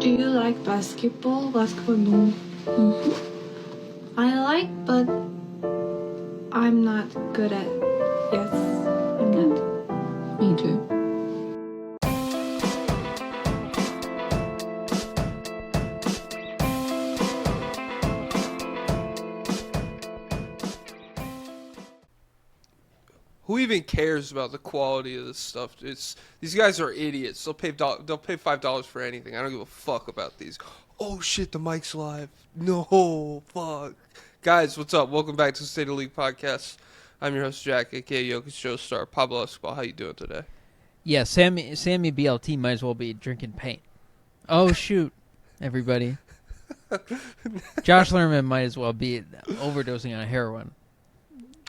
Do you like basketball? Basketball, no. I like, but I'm not good at. Yes, I'm not. Me too. Who even cares about the quality of this stuff? These guys are idiots. They'll pay $5 for anything. I don't give a fuck about these. Oh shit, the mic's live. No, fuck. Guys, what's up? Welcome back to the State of the League podcast. I'm your host Jack, aka Jokic Joestar. Pablo Escobar, how you doing today? Yeah, Sammy BLT might as well be drinking paint. Oh shoot, everybody. Josh Lerman might as well be overdosing on heroin.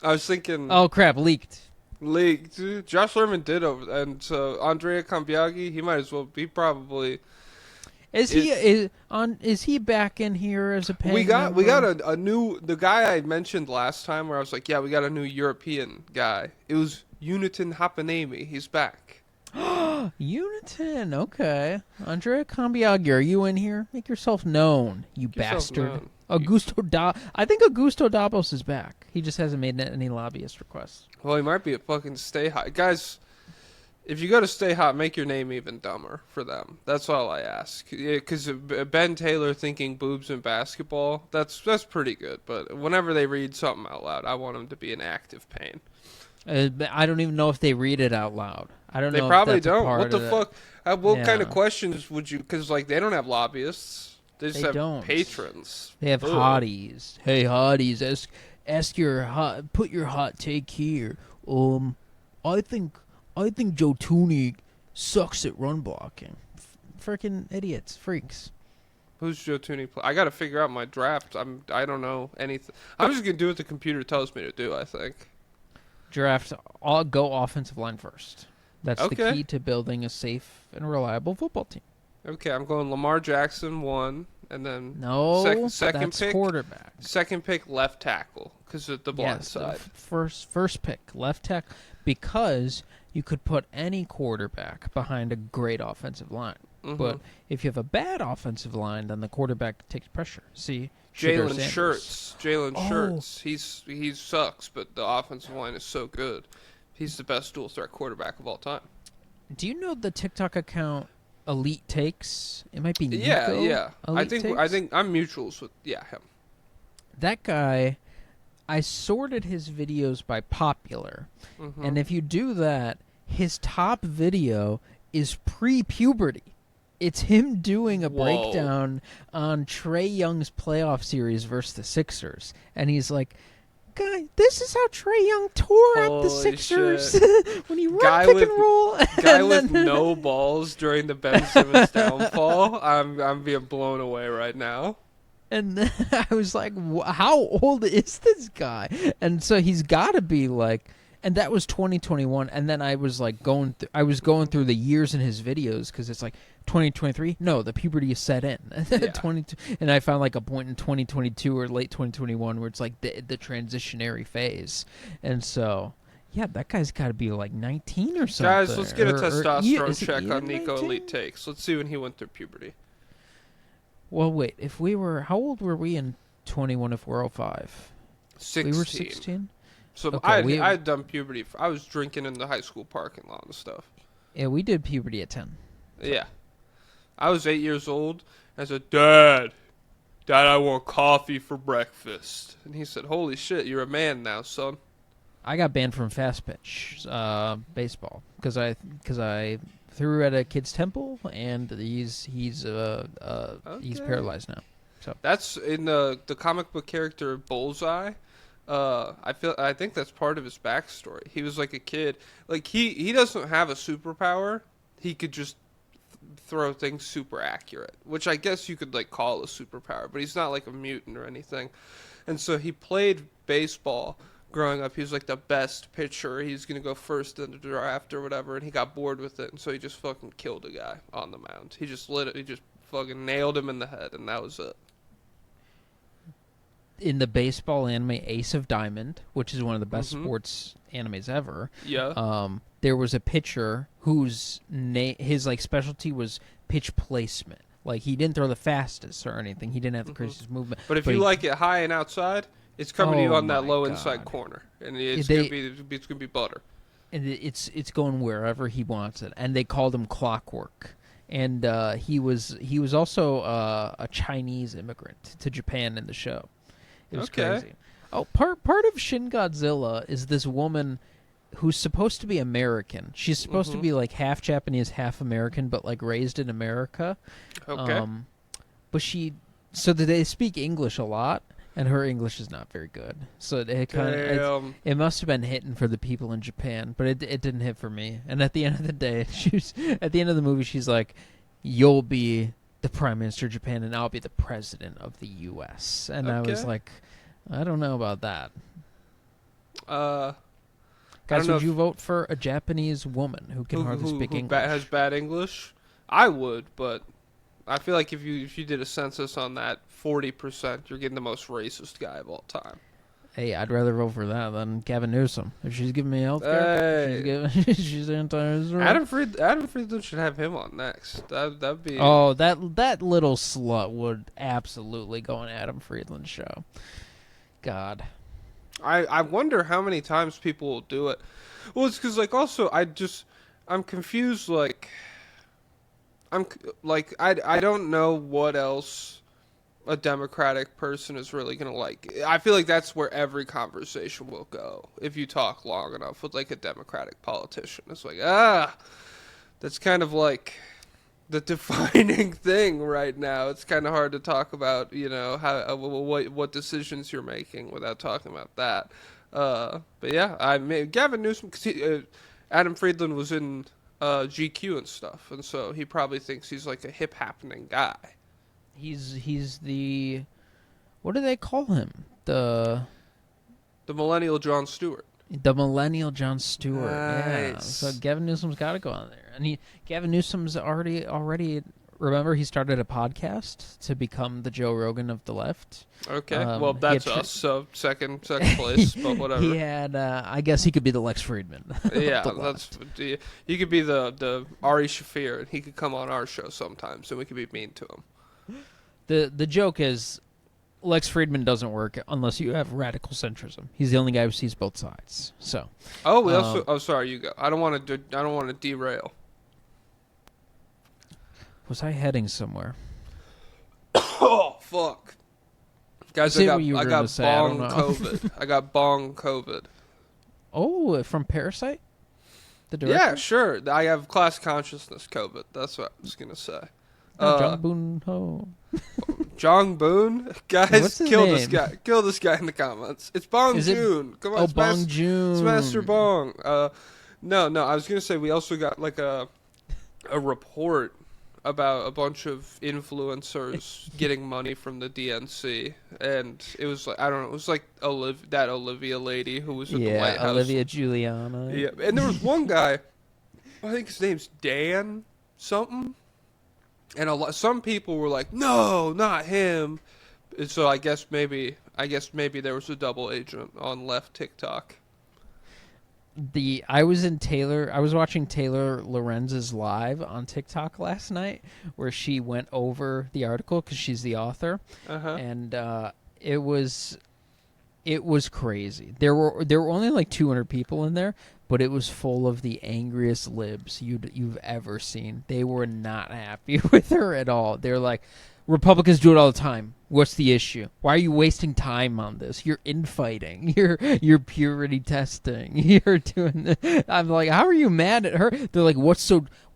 I was thinking. Oh crap, leaked. Josh Lerman did and so Andrea Cambiaghi, he might as well be probably. Is he back in here as a paying We got member? a new, the guy I mentioned last time where I was like, yeah, we got a new European guy. It was Unitin Hapanemi. He's back. Unitin, okay. Andrea Cambiaghi, are you in here? Make yourself known, you bastard. Known. I think Augusto Dabos is back. He just hasn't made any lobbyist requests. Well, he might be a fucking Stay Hot. Guys, if you go to Stay Hot, make your name even dumber for them. That's all I ask. Because Ben Taylor thinking boobs in basketball, that's pretty good. But whenever they read something out loud, I want them to be in active pain. I don't even know if they read it out loud. I don't know. They probably if that's don't. A part What the of fuck? What kind of Yeah. questions would you? Because like they don't have lobbyists. They just have don't. patrons. They have Ugh. hotties. Hey, hotties, ask your put your hot take here. I think Joe Tooney sucks at run blocking. Freaking idiots, freaks. Who's Joe Tooney? I got to figure out my draft. I don't know anything. I'm just gonna do what the computer tells me to do. I think. Draft. Go offensive line first. That's the key to building a safe and reliable football team. Okay, I'm going Lamar Jackson 1, and then second that's pick quarterback. Second pick left tackle because of the blind Yes, side. First pick left tackle because you could put any quarterback behind a great offensive line. Mm-hmm. But if you have a bad offensive line, then the quarterback takes pressure. See, Jalen Hurts. He sucks, but the offensive line is so good. He's the best dual threat quarterback of all time. Do you know the TikTok account Elite Takes? It might be Nico. Yeah. Elite I think I'm mutuals with him. That guy, I sorted his videos by popular. Mm-hmm. And if you do that, his top video is pre-puberty. It's him doing a breakdown on Trae Young's playoff series versus the Sixers. And he's like, "Guy, this is how Trae Young tore up the Sixers when he run pick and roll." Guy with no balls during the Ben Simmons downfall. I'm being blown away right now. And then I was like, how old is this guy? And so he's got to be like, and that was 2021. And then I was like going through the years in his videos because it's like 2023. No, the puberty is set in. Yeah. And I found like a point in 2022 or late 2021 where it's like the transitionary phase. And so, yeah, that guy's got to be like 19 or something. Guys, let's get a testosterone check on Ian Nico 19? Elite Takes. Let's see when he went through puberty. Well, wait. How old were we in 21 if we're 05? 16. We were 16? So Okay, I had done puberty. I was drinking in the high school parking lot and stuff. Yeah, we did puberty at 10. Yeah. I was 8 years old. And I said, Dad, I want coffee for breakfast. And he said, holy shit, you're a man now, son. I got banned from fast pitch baseball because I threw at a kid's temple and he's paralyzed now. So that's in the comic book character Bullseye. I think that's part of his backstory. He was like a kid. Like he doesn't have a superpower. He could just throw things super accurate, which I guess you could like call a superpower, but he's not like a mutant or anything. And so he played baseball growing up. He was like the best pitcher. He was going to go first in the draft or whatever, and he got bored with it, and so he just fucking killed a guy on the mound. He just fucking nailed him in the head, and that was it. In the baseball anime Ace of Diamond, which is one of the best sports animes ever, there was a pitcher whose his like specialty was pitch placement. Like, he didn't throw the fastest or anything. He didn't have the craziest movement. But if you like it high and outside, it's coming to you on that low inside corner, and it's gonna be butter. And it's going wherever he wants it. And they called him Clockwork. And he was also a Chinese immigrant to Japan in the show. It was crazy. Oh, part of Shin Godzilla is this woman who's supposed to be American. She's supposed to be like half Japanese, half American, but like raised in America. Okay. But so they speak English a lot, and her English is not very good. So it must have been hitting for the people in Japan, but it didn't hit for me. And at the end of the day, at the end of the movie, she's like, "You'll be the Prime Minister of Japan, and I'll be the President of the U.S." And I was like, I don't know about that. Guys, would you vote for a Japanese woman who can hardly speak English? Has bad English? I would, but I feel like if you did a census on that, 40%, you're getting the most racist guy of all time. Hey, I'd rather vote for that than Gavin Newsom. If she's giving me health care, she's anti-Israel. Adam Friedland should have him on next. That'd be... Oh, that little slut would absolutely go on Adam Friedland's show. God. I wonder how many times people will do it. Well, it's because, like, also, I'm confused, like... I don't know what else a Democratic person is really going to like. I feel like that's where every conversation will go if you talk long enough with, like, a Democratic politician. It's like, that's kind of like the defining thing right now. It's kind of hard to talk about, you know, how what decisions you're making without talking about that. But yeah, I mean, Gavin Newsom, cause Adam Friedland was in GQ and stuff, and so he probably thinks he's like a hip happening guy. He's the, what do they call him? The millennial Jon Stewart. The millennial Jon Stewart. Nice. Yeah. So Gavin Newsom's got to go on there. And Gavin Newsom's already remember he started a podcast to become the Joe Rogan of the left. Okay. Well, that's us. So second place, but whatever. He had I guess he could be the Lex Friedman. Yeah, he could be the Ari Shaffir, and he could come on our show sometimes, and we could be mean to him. The joke is, Lex Friedman doesn't work unless you have radical centrism. He's the only guy who sees both sides. So. Oh, sorry, you go. I don't want to derail. Was I heading somewhere? Oh fuck, guys! I got bong COVID. I got bong COVID. Oh, from Parasite. The director? Yeah, sure. I have class consciousness COVID. That's what I was gonna say. Jong Boon Ho. Jong Boon? Guys, kill this guy. Kill this guy in the comments. It's Bong Joon. Come on, Bong Joon. It's Master Bong. No, I was going to say we also got like a report about a bunch of influencers getting money from the DNC, and it was like, I don't know, it was like that Olivia lady who was at the White House. Olivia Giuliana. Yeah, and there was one guy, I think his name's Dan something. And some people were like, "No, not him." And so I guess maybe there was a double agent on left TikTok. I was watching Taylor Lorenz's live on TikTok last night, where she went over the article because she's the author, and it was crazy. There were only like 200 people in there, but it was full of the angriest libs you've ever seen. They were not happy with her at all. They're like, Republicans do it all the time. What's the issue? Why are you wasting time on this? You're infighting. You're purity testing. You're doing this. I'm like, how are you mad at her? They're like, what?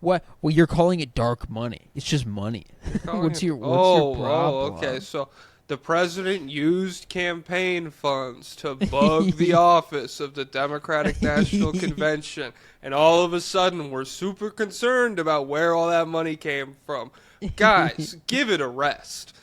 Well, you're calling it dark money. It's just money. What's your problem? Oh, okay. So the president used campaign funds to bug the office of the Democratic National Convention, and all of a sudden we're super concerned about where all that money came from. Guys, give it a rest.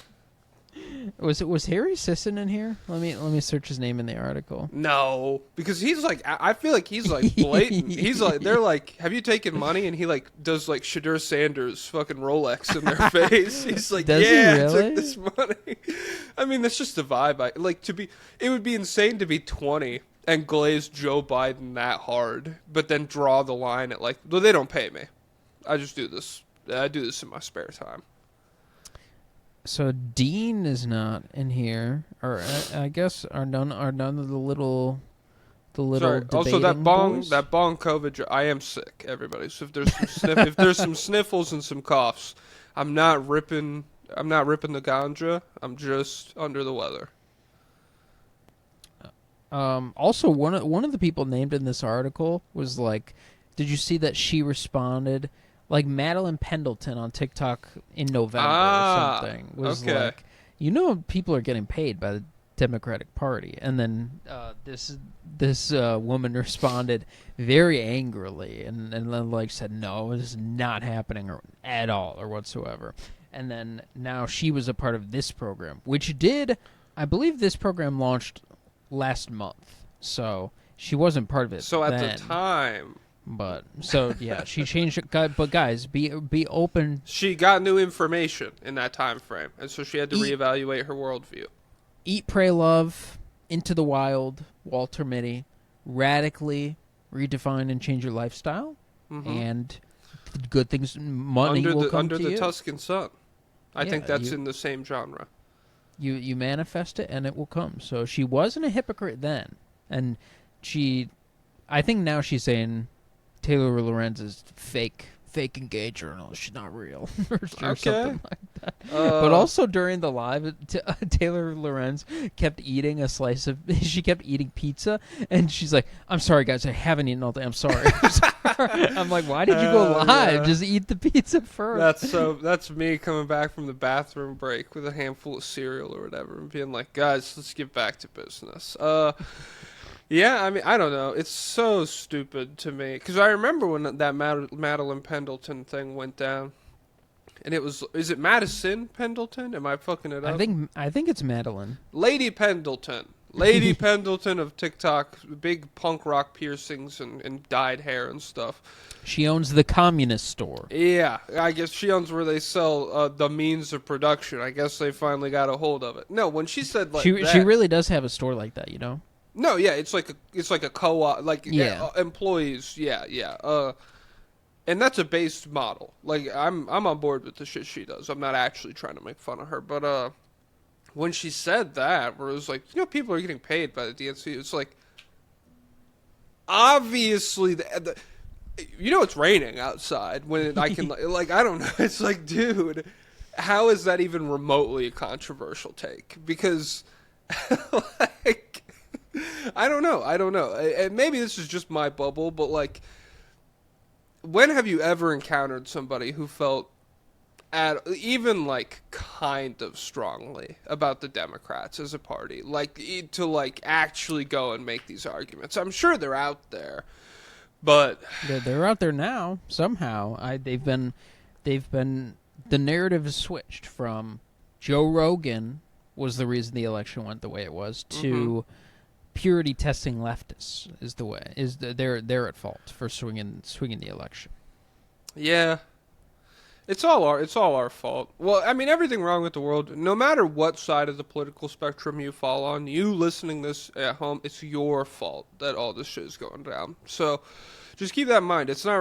Was Harry Sisson in here? Let me search his name in the article. No, because he's like, I feel like he's like blatant. He's like, they're like, have you taken money? And he like does like Shadur Sanders fucking Rolex in their face. He's like, does yeah, he really? I took this money. I mean, that's just the vibe. It would be insane to be 20 and glaze Joe Biden that hard, but then draw the line at like, well, they don't pay me. I just do this. I do this in my spare time. So Dean is not in here, or I guess are none of the little Sorry. Also, debating boys? that bong COVID. I am sick, everybody. So if there's if there's some sniffles and some coughs, I'm not ripping the ganja. I'm just under the weather. Also, one of the people named in this article was like, did you see that she responded? Like Madeline Pendleton on TikTok in November or something was like, people are getting paid by the Democratic Party, and then this woman responded very angrily and then like said, no, this is not happening at all or whatsoever. And then now she was a part of this program, which I believe this program launched last month, so she wasn't part of it. So at the time. But so yeah, she changed it. But guys, be open. She got new information in that time frame, and so she had to reevaluate her worldview. Eat, Pray, Love, Into the Wild, Walter Mitty, radically redefine and change your lifestyle, and good things, money will come to you. Under the Tuscan sun. I think that's in the same genre. You manifest it, and it will come. So she wasn't a hypocrite then, and I think now she's saying Taylor Lorenz is fake and gay journalist. She's not real, or something like that. But also during the live, Taylor Lorenz kept eating she kept eating pizza, and she's like, "I'm sorry, guys, I haven't eaten all day. I'm sorry." I'm like, "Why did you go live? Yeah. Just eat the pizza first." That's me coming back from the bathroom break with a handful of cereal or whatever, and being like, "Guys, let's get back to business." Yeah, I mean, I don't know. It's so stupid to me. Because I remember when that Madeline Pendleton thing went down. And is it Madison Pendleton? Am I fucking it up? I think it's Madeline. Lady Pendleton. Lady Pendleton of TikTok. Big punk rock piercings and dyed hair and stuff. She owns the Communist Store. Yeah, I guess she owns where they sell the means of production. I guess they finally got a hold of it. No, when she said like she really does have a store like that, you know? No, yeah, it's like a co-op, like employees, yeah. And that's a based model. Like I'm on board with the shit she does. I'm not actually trying to make fun of her, but when she said that, where it was like, people are getting paid by the DNC, it's like, obviously, it's raining outside when I can, like, I don't know. It's like, dude, how is that even remotely a controversial take? Because, like, I don't know. And maybe this is just my bubble, but like, when have you ever encountered somebody who felt even like kind of strongly about the Democrats as a party, like to like actually go and make these arguments? I'm sure they're out there, but they're out there now somehow. They've been the narrative has switched from Joe Rogan was the reason the election went the way it was to purity testing leftists they're at fault for swinging the election. Yeah, it's all our fault. Well, I mean, everything wrong with the world, no matter what side of the political spectrum you fall on, you listening this at home, it's your fault that all this shit is going down. So just keep that in mind. It doesn't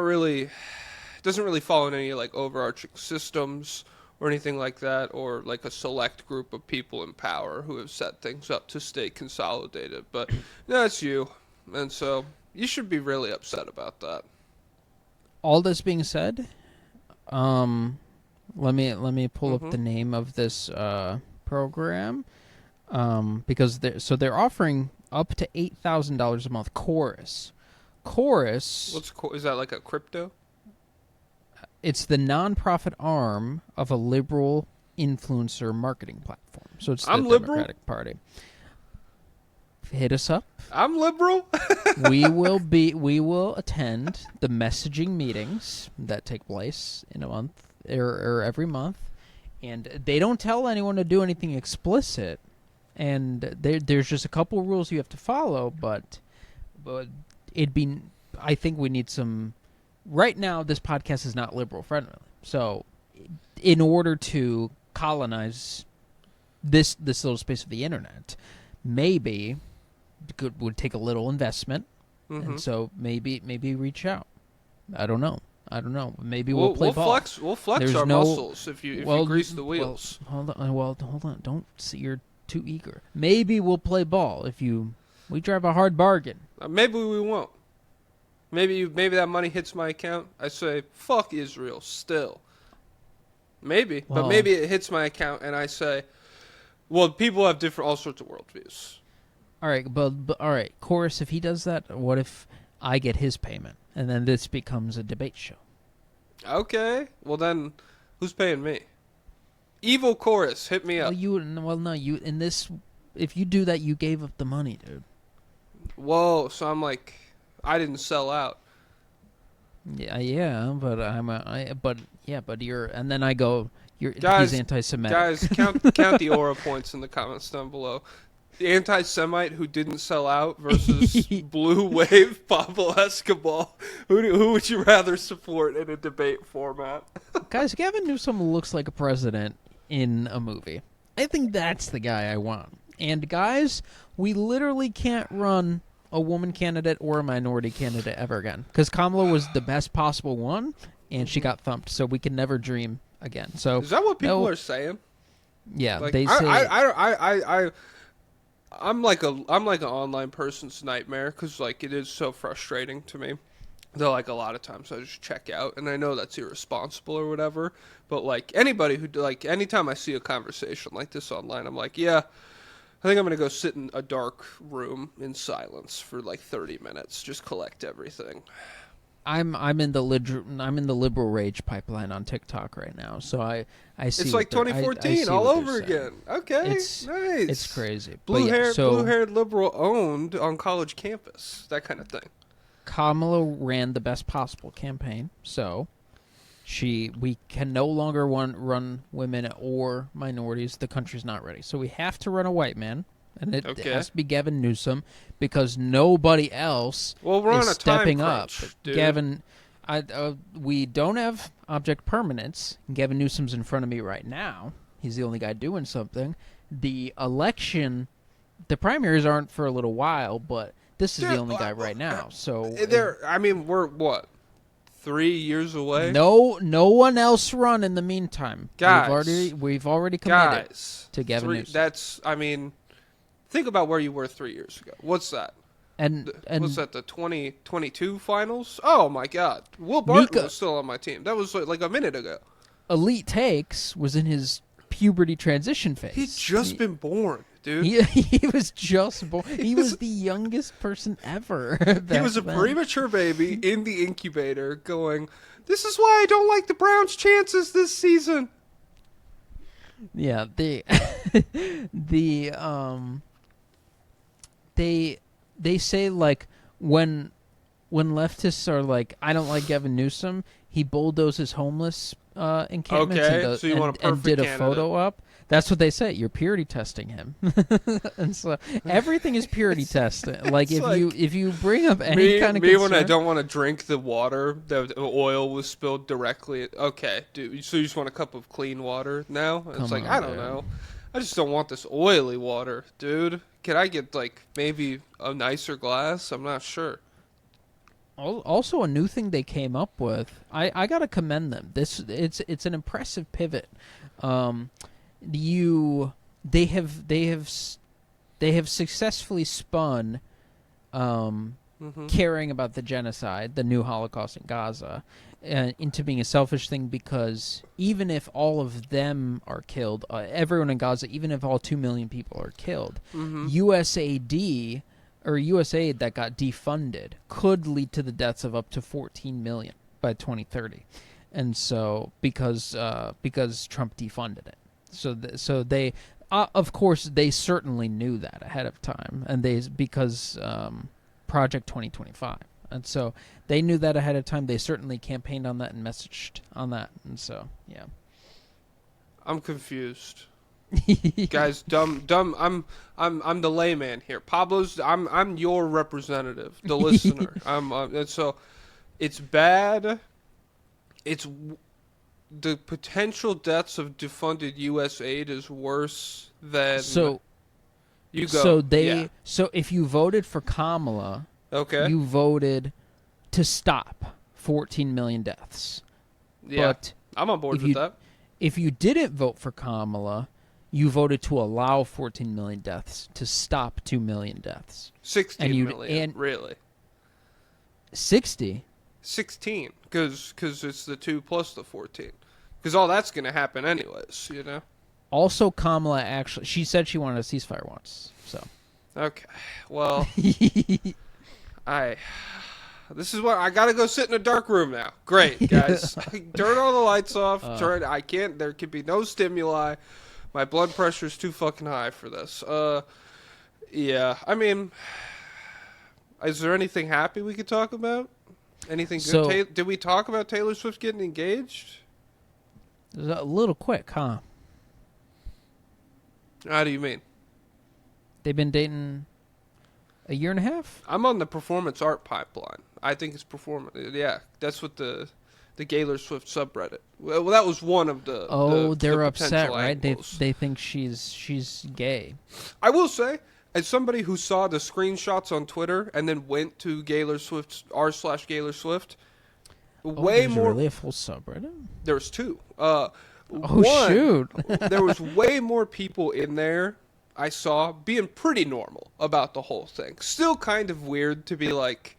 really fall in any like overarching systems or anything like that, or like a select group of people in power who have set things up to stay consolidated. But that's you, and so you should be really upset about that. All this being said, let me pull up the name of this program, because they're offering up to $8,000 a month. Chorus. Is that like a crypto? It's the nonprofit arm of a liberal influencer marketing platform. So it's the Democratic Party. Hit us up. I'm liberal. we will attend the messaging meetings that take place in a month or every month, and they don't tell anyone to do anything explicit, and there's just a couple rules you have to follow, but I think we need some. Right now, this podcast is not liberal friendly. So, in order to colonize this little space of the internet, maybe would take a little investment, and so maybe reach out. I don't know. I don't know. Maybe we'll play ball. We'll flex There's our no- muscles if you grease the wheels. Hold on. Don't see. You're too eager. Maybe we'll play ball if we drive a hard bargain. Maybe we won't. Maybe that money hits my account. I say fuck Israel still. Maybe, Well, but maybe it hits my account and I say, well, people have all sorts of worldviews. All right, but all right, Chorus. If he does that, what if I get his payment, and then this becomes a debate show? Okay, well then, who's paying me? Evil Chorus, hit me up. You in this. If you do that, you gave up the money, dude. Whoa, so I'm like, I didn't sell out. Yeah, but you're, and then I go, Guys, he's anti-Semitic. Guys, count the aura points in the comments down below. The anti-Semite who didn't sell out versus blue wave Pablo Escobar. Who would you rather support in a debate format? Guys, Gavin Newsom looks like a president in a movie. I think that's the guy I want. And guys, we literally can't run a woman candidate or a minority candidate ever again, because Kamala was the best possible one, and she got thumped. So we can never dream again. So is that what people are saying? Yeah, like, they say. I'm like an online person's nightmare because like it is so frustrating to me. Though like a lot of times I just check out, and I know that's irresponsible or whatever. But like anybody who like anytime I see a conversation like this online, I'm like, yeah, I think I'm gonna go sit in a dark room in silence for like 30 minutes, just collect everything. I'm in the liberal rage pipeline on TikTok right now, so I see. It's like 2014 all over again. Okay, nice. It's crazy. Blue-haired liberal owned on college campus, that kind of thing. Kamala ran the best possible campaign, so we can no longer run women or minorities. The country's not ready, so we have to run a white man. And it has to be Gavin Newsom because nobody else is stepping up. Dude. Gavin, we don't have object permanence. Gavin Newsom's in front of me right now. He's the only guy doing something. The election, the primaries aren't for a little while, but this is the only guy right now. So we're what? 3 years away. No one else run in the meantime. Guys, we've already committed to Gavin Newsom. Think about where you were 3 years ago. What's that? And what's that? The 2022 finals? Oh my God! Will Barton was still on my team. That was like a minute ago. Elite Takes was in his puberty transition phase. He'd just been born, dude. He was just born. He was the youngest person ever. He was a premature baby in the incubator, going, "This is why I don't like the Browns' chances this season." Yeah, they say like when leftists are like, I don't like Gavin Newsom, he bulldozes homeless encampments and did a photo op. That's what they say. You're purity testing him, and so everything is purity testing. Like if you bring up any kind of concern, when I don't want to drink the water, the oil was spilled directly. Okay, dude. So you just want a cup of clean water now? It's like I don't know. I just don't want this oily water, dude. Can I get like maybe a nicer glass? I'm not sure. Also, a new thing they came up with. I gotta commend them. It's an impressive pivot. They have successfully spun caring about the genocide, the new Holocaust in Gaza, into being a selfish thing, because even if all of them are killed, everyone in Gaza, even if all 2 million people are killed, USAID or USAID that got defunded could lead to the deaths of up to 14 million by 2030, and so because Trump defunded it. So they, of course, they certainly knew that ahead of time, and because Project 2025, and so they knew that ahead of time. They certainly campaigned on that and messaged on that, and so yeah. I'm confused, guys. Dumb. I'm the layman here. Pablo's. I'm your representative, the listener. And so it's bad. It's. The potential deaths of defunded U.S. aid is worse than you go. So if you voted for Kamala, okay, you voted to stop 14 million deaths. Yeah, But I'm on board with that. if you didn't vote for Kamala, you voted to allow 14 million deaths to stop 2 million deaths. 16 million, really. 60? 16, because it's the 2 plus the 14. Because all that's going to happen anyways, you know? Also, Kamala actually, she said she wanted a ceasefire once, so. Okay, well, this is what, I got to go sit in a dark room now. Great, guys. Turn all the lights off. There could be no stimuli. My blood pressure's too fucking high for this. Yeah, I mean, is there anything happy we could talk about? Anything good? So, did we talk about Taylor Swift getting engaged? A little quick, huh? How do you mean? They've been dating a year and a half? I'm on the performance art pipeline. I think it's performance. Yeah, that's what the Taylor Swift subreddit. Well, that was one of the. They're upset, right? Angles. They think she's gay. I will say, as somebody who saw the screenshots on Twitter and then went to Taylor Swift's r/Taylor Swift, way more. Really a full subreddit? There's 2. Shoot! There was way more people in there I saw being pretty normal about the whole thing. Still kind of weird to be like,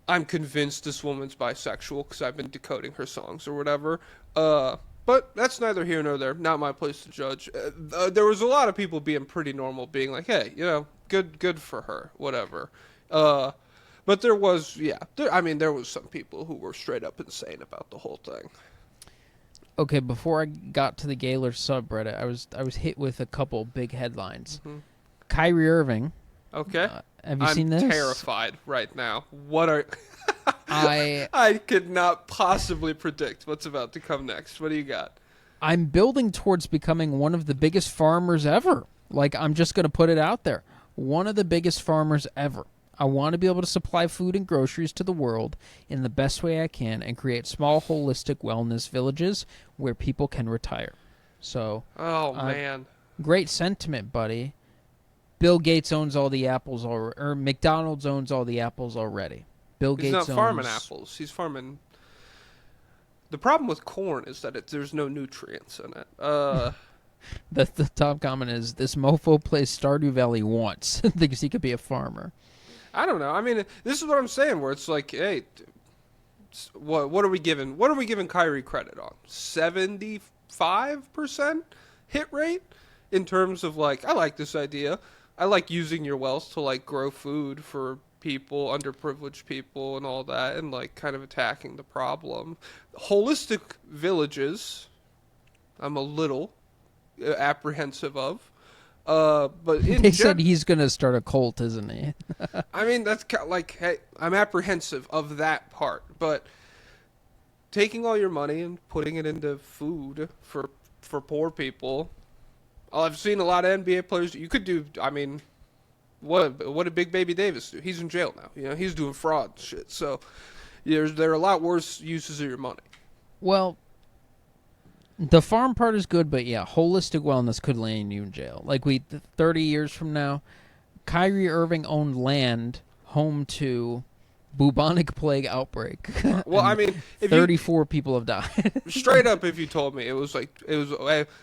I'm convinced this woman's bisexual because I've been decoding her songs or whatever. But that's neither here nor there. Not my place to judge. There was a lot of people being pretty normal, being like, hey, you know, good for her, whatever. But there was, there was some people who were straight up insane about the whole thing. Okay, before I got to the Gaylor subreddit, I was hit with a couple big headlines. Mm-hmm. Kyrie Irving. Okay. Have you seen this? I'm terrified right now. What are... I could not possibly predict what's about to come next. What do you got? I'm building towards becoming one of the biggest farmers ever. Like, I'm just going to put it out there. One of the biggest farmers ever. I want to be able to supply food and groceries to the world in the best way I can and create small, holistic wellness villages where people can retire. So, man. Great sentiment, buddy. Bill Gates owns all the apples, or McDonald's owns all the apples already. He's not farming apples. He's farming... The problem with corn is that there's no nutrients in it. The top comment is, this mofo plays Stardew Valley once. Thinks he could be a farmer. I don't know. I mean, this is what I'm saying, where it's like, hey, what are we giving Kyrie credit on? 75% hit rate in terms of, like, I like this idea. I like using your wealth to, like, grow food for people, underprivileged people and all that, and, like, kind of attacking the problem. Holistic villages, I'm a little apprehensive of. But they said he's going to start a cult, isn't he? I mean, that's like, hey, I'm apprehensive of that part. But taking all your money and putting it into food for poor people, I've seen a lot of NBA players. You could do. I mean, what did Big Baby Davis do? He's in jail now. You know, he's doing fraud shit. So there are a lot worse uses of your money. Well, the farm part is good, but yeah, holistic wellness could land you in jail. Like 30 years from now, Kyrie Irving owned land home to bubonic plague outbreak. Well, I mean, 34 people have died. Straight up, if you told me it was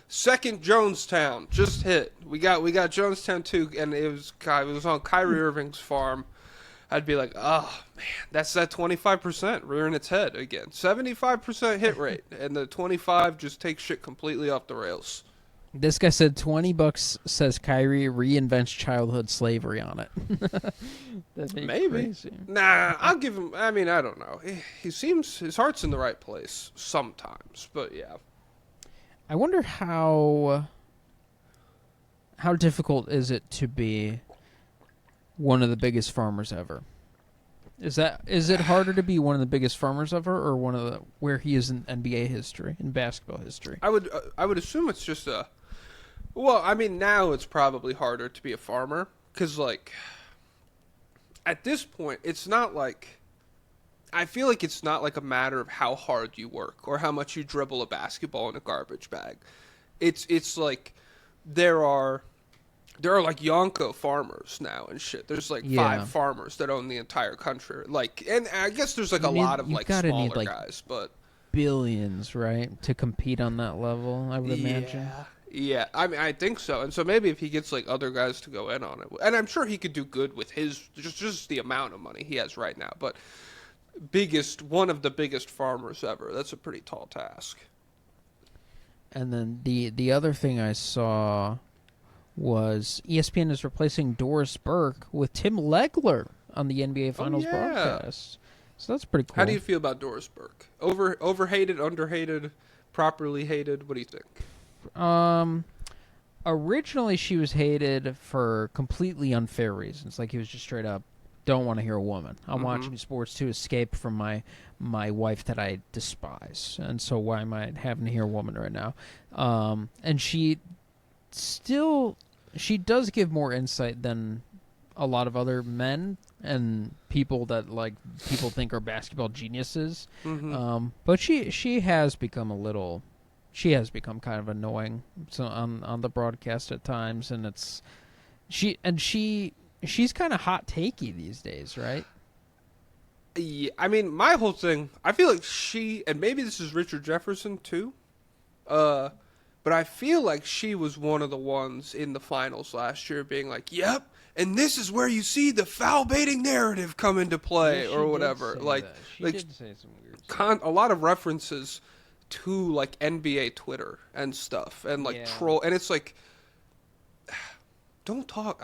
second Jonestown just hit. We got Jonestown too, and it was on Kyrie Irving's farm. I'd be like, oh, man, that's that 25% rearing its head again. 75% hit rate, and the 25 just takes shit completely off the rails. This guy said $20 says Kyrie reinvents childhood slavery on it. Maybe. Crazy. Nah, I'll give him, I mean, I don't know. He seems, his heart's in the right place sometimes, but yeah. I wonder how difficult is it to be one of the biggest farmers ever? Is it harder to be one of the biggest farmers ever, or one of the where he is in NBA history, in basketball history? I would assume it's just well, I mean, now it's probably harder to be a farmer because, like, at this point, it's not like, I feel like it's not like a matter of how hard you work or how much you dribble a basketball in a garbage bag. It's like there are There are like Yonko farmers now and shit. There's like Yeah. 5 farmers that own the entire country. Like, and I guess there's like a lot of You've like gotta smaller need, like, guys, but billions, right, to compete on that level, I would imagine. yeah. I mean, I think so. And so maybe if he gets like other guys to go in on it, and I'm sure he could do good with his just the amount of money he has right now. But one of the biggest farmers ever. That's a pretty tall task. And then the other thing I saw was ESPN is replacing Doris Burke with Tim Legler on the NBA Finals broadcast. So that's pretty cool. How do you feel about Doris Burke? Overhated, underhated, properly hated? What do you think? Originally she was hated for completely unfair reasons. Like, he was just straight up, don't want to hear a woman. I'm watching sports to escape from my wife that I despise. And so why am I having to hear a woman right now? And she does give more insight than a lot of other men and people that like people think are basketball geniuses. But she has become kind of annoying on the broadcast at times, and she's kind of hot takey these days, right? Yeah, I mean, my whole thing, I feel like and maybe this is Richard Jefferson too, but I feel like she was one of the ones in the finals last year being like, yep, and this is where you see the foul baiting narrative come into play, or whatever. Like, she did say some weird stuff. a lot of references to like NBA Twitter and stuff, and like troll, and it's like, don't talk.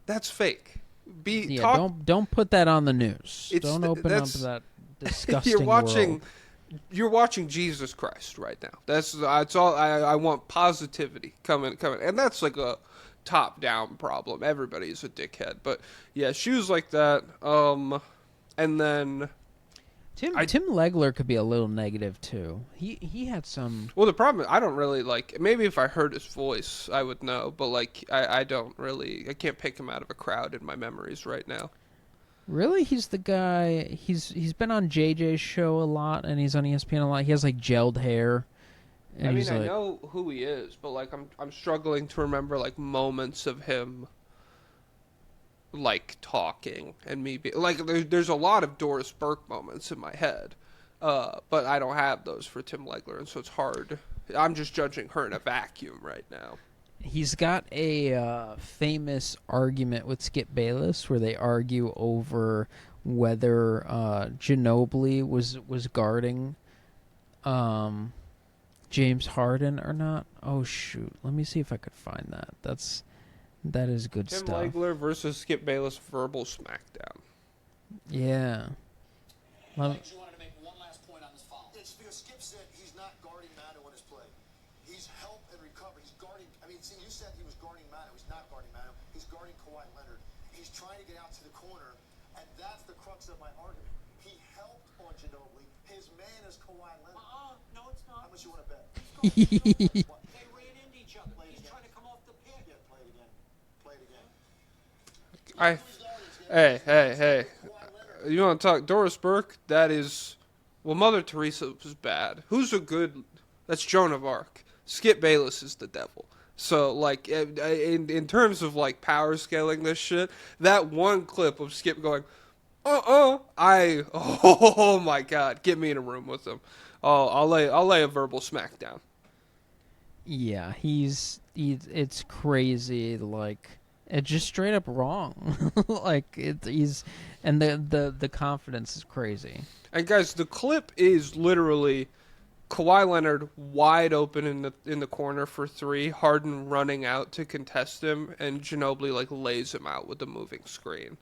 That's fake. Don't put that on the news. Don't open up that disgusting world. You're watching Jesus Christ right now. That's all. I want positivity coming, and that's like a top-down problem. Everybody's a dickhead, but yeah, she was like that. And then Tim Legler could be a little negative too. He had some. Well, the problem is I don't really like. Maybe if I heard his voice, I would know. But like, I don't really. I can't pick him out of a crowd in my memories right now. Really, he's the guy. He's been on JJ's show a lot, and he's on ESPN a lot. He has like gelled hair. I mean, I know who he is, but like, I'm struggling to remember like moments of him, like talking and me being like. There's a lot of Doris Burke moments in my head, but I don't have those for Tim Legler, and so it's hard. I'm just judging her in a vacuum right now. He's got a famous argument with Skip Bayless where they argue over whether Ginobili was guarding James Harden or not. Oh shoot, let me see if I could find that. That is good Tim stuff. Legler versus Skip Bayless verbal smackdown. Yeah. You wanted to make one last point on this foul. It's because Skip said he's not guarding Manu on his play. He's help and recover. He's guarding. I mean, see, you said he was guarding Manu. He's not guarding Manu. He's guarding Kawhi Leonard. He's trying to get out to the corner, and that's the crux of my argument. He helped on Ginobili. His man is Kawhi Leonard. No, it's not. How much you want to bet? They ran into each other. He's trying to come off the pick. Yeah, play it again. Play it again. Hey. You want to talk Doris Burke? That is, well, Mother Teresa was bad. Who's a good? That's Joan of Arc. Skip Bayless is the devil. So, like, in terms of like power scaling this shit, that one clip of Skip going, oh my God, get me in a room with him. I'll lay a verbal smackdown. Yeah, it's crazy. Like, it's just straight up wrong. Like, and the confidence is crazy. And guys, the clip is literally Kawhi Leonard wide open in the corner for 3, Harden running out to contest him, and Ginobili like lays him out with the moving screen,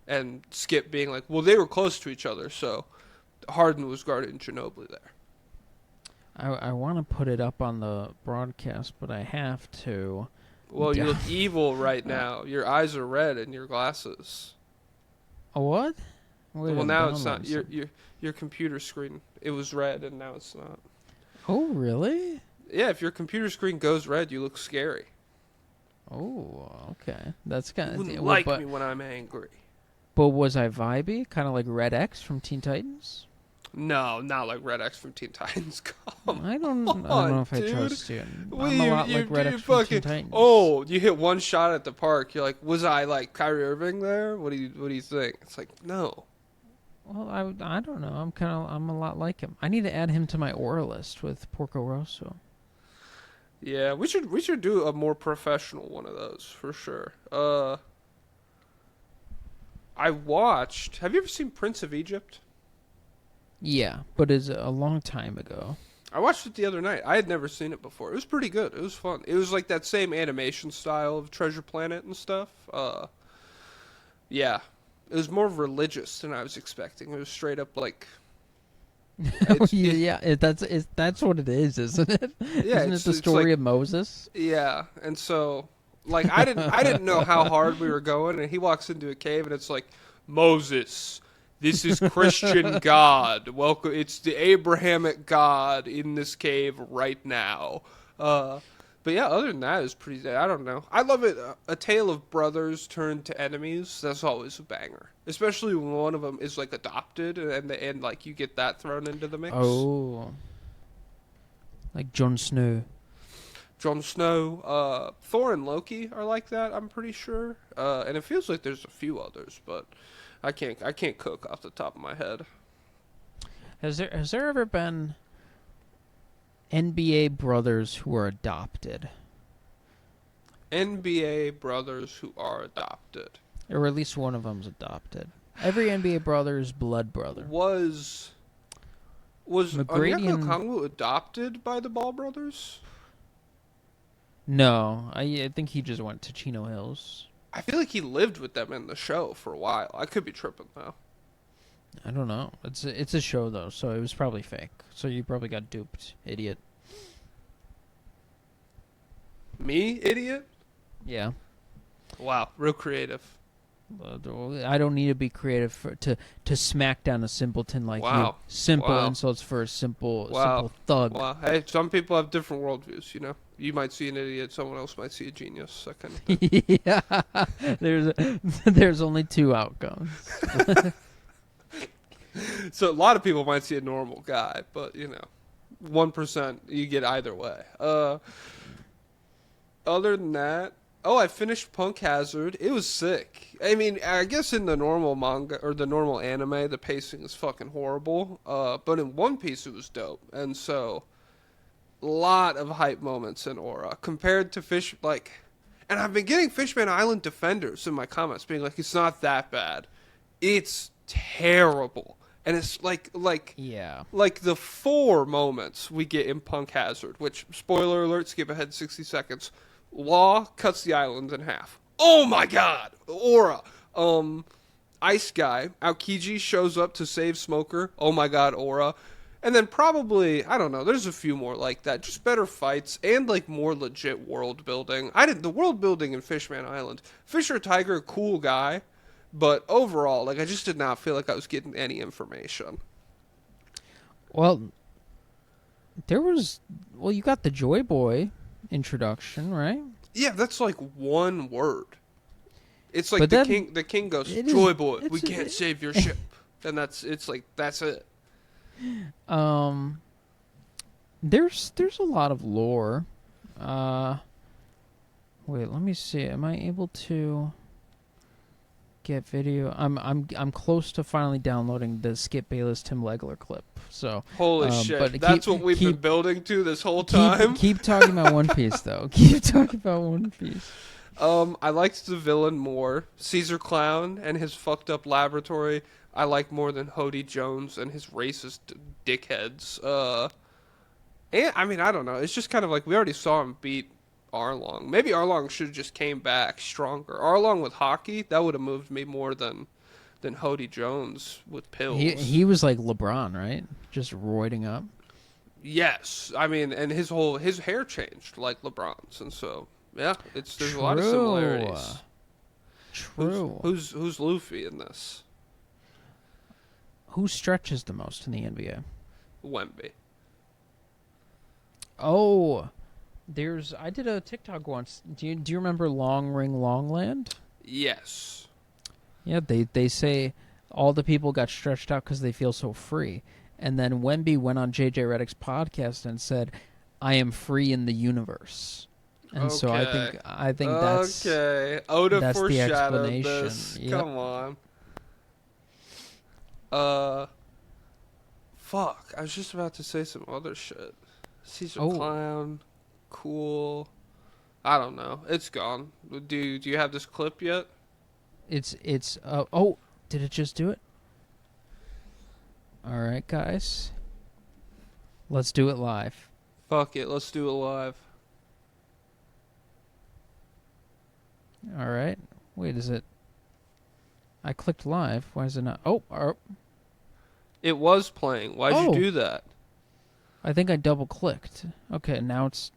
and Skip being like, well, they were close to each other, so Harden was guarding Ginobili there. I want to put it up on the broadcast, but I have to. Well, you look evil right now. Your eyes are red in your glasses. A what? Well, now it's not. Your computer screen, it was red, and now it's not. Oh, really? Yeah, if your computer screen goes red, you look scary. Oh, okay. That's kind of... You wouldn't like me when I'm angry. But was I vibey? Kind of like Red X from Teen Titans? No, not like Red X from Teen Titans. Come I don't know if I dude. trust you. Well, I'm a lot like Red X from Teen Titans. Oh, you hit one shot at the park. You're like, was I like Kyrie Irving there? What do you think? It's like, no. Well, I don't know. I'm a lot like him. I need to add him to my aura list with Porco Rosso. Yeah, we should do a more professional one of those for sure. I watched. Have you ever seen Prince of Egypt? Yeah, but it's a long time ago. I watched it the other night. I had never seen it before. It was pretty good. It was fun. It was like that same animation style of Treasure Planet and stuff. Yeah. It was more religious than I was expecting. It was straight up like that's what it is, isn't it? Yeah, isn't it the story like, of Moses? Yeah, and so like I didn't know how hard we were going, and he walks into a cave and it's like, Moses, this is Christian God. Welcome. It's the Abrahamic God in this cave right now. But yeah, other than that, it's pretty. I don't know. I love it. A tale of brothers turned to enemies. That's always a banger, especially when one of them is like adopted, and like you get that thrown into the mix. Oh, like Jon Snow. Jon Snow, Thor and Loki are like that. I'm pretty sure, and it feels like there's a few others, but I can't cook off the top of my head. Has there ever been NBA brothers who are adopted? NBA brothers who are adopted, or at least one of them's adopted. Every NBA brother is blood brother. Was McGrady Onyeka Okongwu adopted by the Ball brothers? No, I think he just went to Chino Hills. I feel like he lived with them in the show for a while. I could be tripping though. I don't know. It's a show though, so it was probably fake. So you probably got duped, idiot. Me, idiot? Yeah. Wow, real creative. I don't need to be creative to smack down a simpleton like you. Simple insults for a simple thug. Wow. Hey, some people have different worldviews, you know? You might see an idiot, someone else might see a genius, that kind of thing. Yeah. There's only two outcomes. So a lot of people might see a normal guy, but, you know, 1%, you get either way. Other than that, I finished Punk Hazard. It was sick. I mean, I guess in the normal manga or the normal anime, the pacing is fucking horrible. But in One Piece, it was dope. And so, a lot of hype moments in Aura compared to and I've been getting Fishman Island defenders in my comments being like, it's not that bad. It's terrible. And it's like the 4 moments we get in Punk Hazard, which, spoiler alert, skip ahead 60 seconds. Law cuts the island in half. Oh my god! Aura. Ice Guy, Aokiji shows up to save Smoker. Oh my god, Aura. And then probably, I don't know, there's a few more like that. Just better fights and like more legit world building. The world building in Fishman Island. Fisher Tiger, cool guy. But overall, like, I just did not feel like I was getting any information. Well, you got the Joy Boy introduction, right? Yeah, that's like one word. It's like the king goes, Joy Boy, we can't save your ship. And that's it. There's a lot of lore. Wait, let me see. Am I able to get video? I'm close to finally downloading the Skip Bayless Tim Legler clip. So holy shit! But that's what we've been building to this whole time. Keep talking about One Piece though. Keep talking about One Piece. I liked the villain more. Caesar Clown and his fucked up laboratory. I like more than Hody Jones and his racist dickheads. And I mean, I don't know. It's just kind of like we already saw him beat Arlong. Maybe Arlong should have just came back stronger. Arlong with hockey, that would have moved me more than Hody Jones with pills. He was like LeBron, right? Just roiding up. Yes, I mean, and his hair changed like LeBron's, and so yeah, there's a lot of similarities. True. Who's Luffy in this? Who stretches the most in the NBA? Wemby. Oh, I did a TikTok once. Do you remember Long Ring Longland? Yes. Yeah, they say all the people got stretched out because they feel so free. And then Wemby went on JJ Redick's podcast and said, "I am free in the universe." And so I think that's okay. Oda that's the foreshadowed explanation. this. Yep. Come on. Fuck. I was just about to say some other shit. Caesar Clown, cool. I don't know. It's gone. Do you have this clip yet? It's did it just do it? All right, guys. Let's do it live. Fuck it. Let's do it live. All right. Wait, is it? I clicked live. Why is it not? Oh. It was playing. Why'd you do that? I think I double clicked. Okay, now it's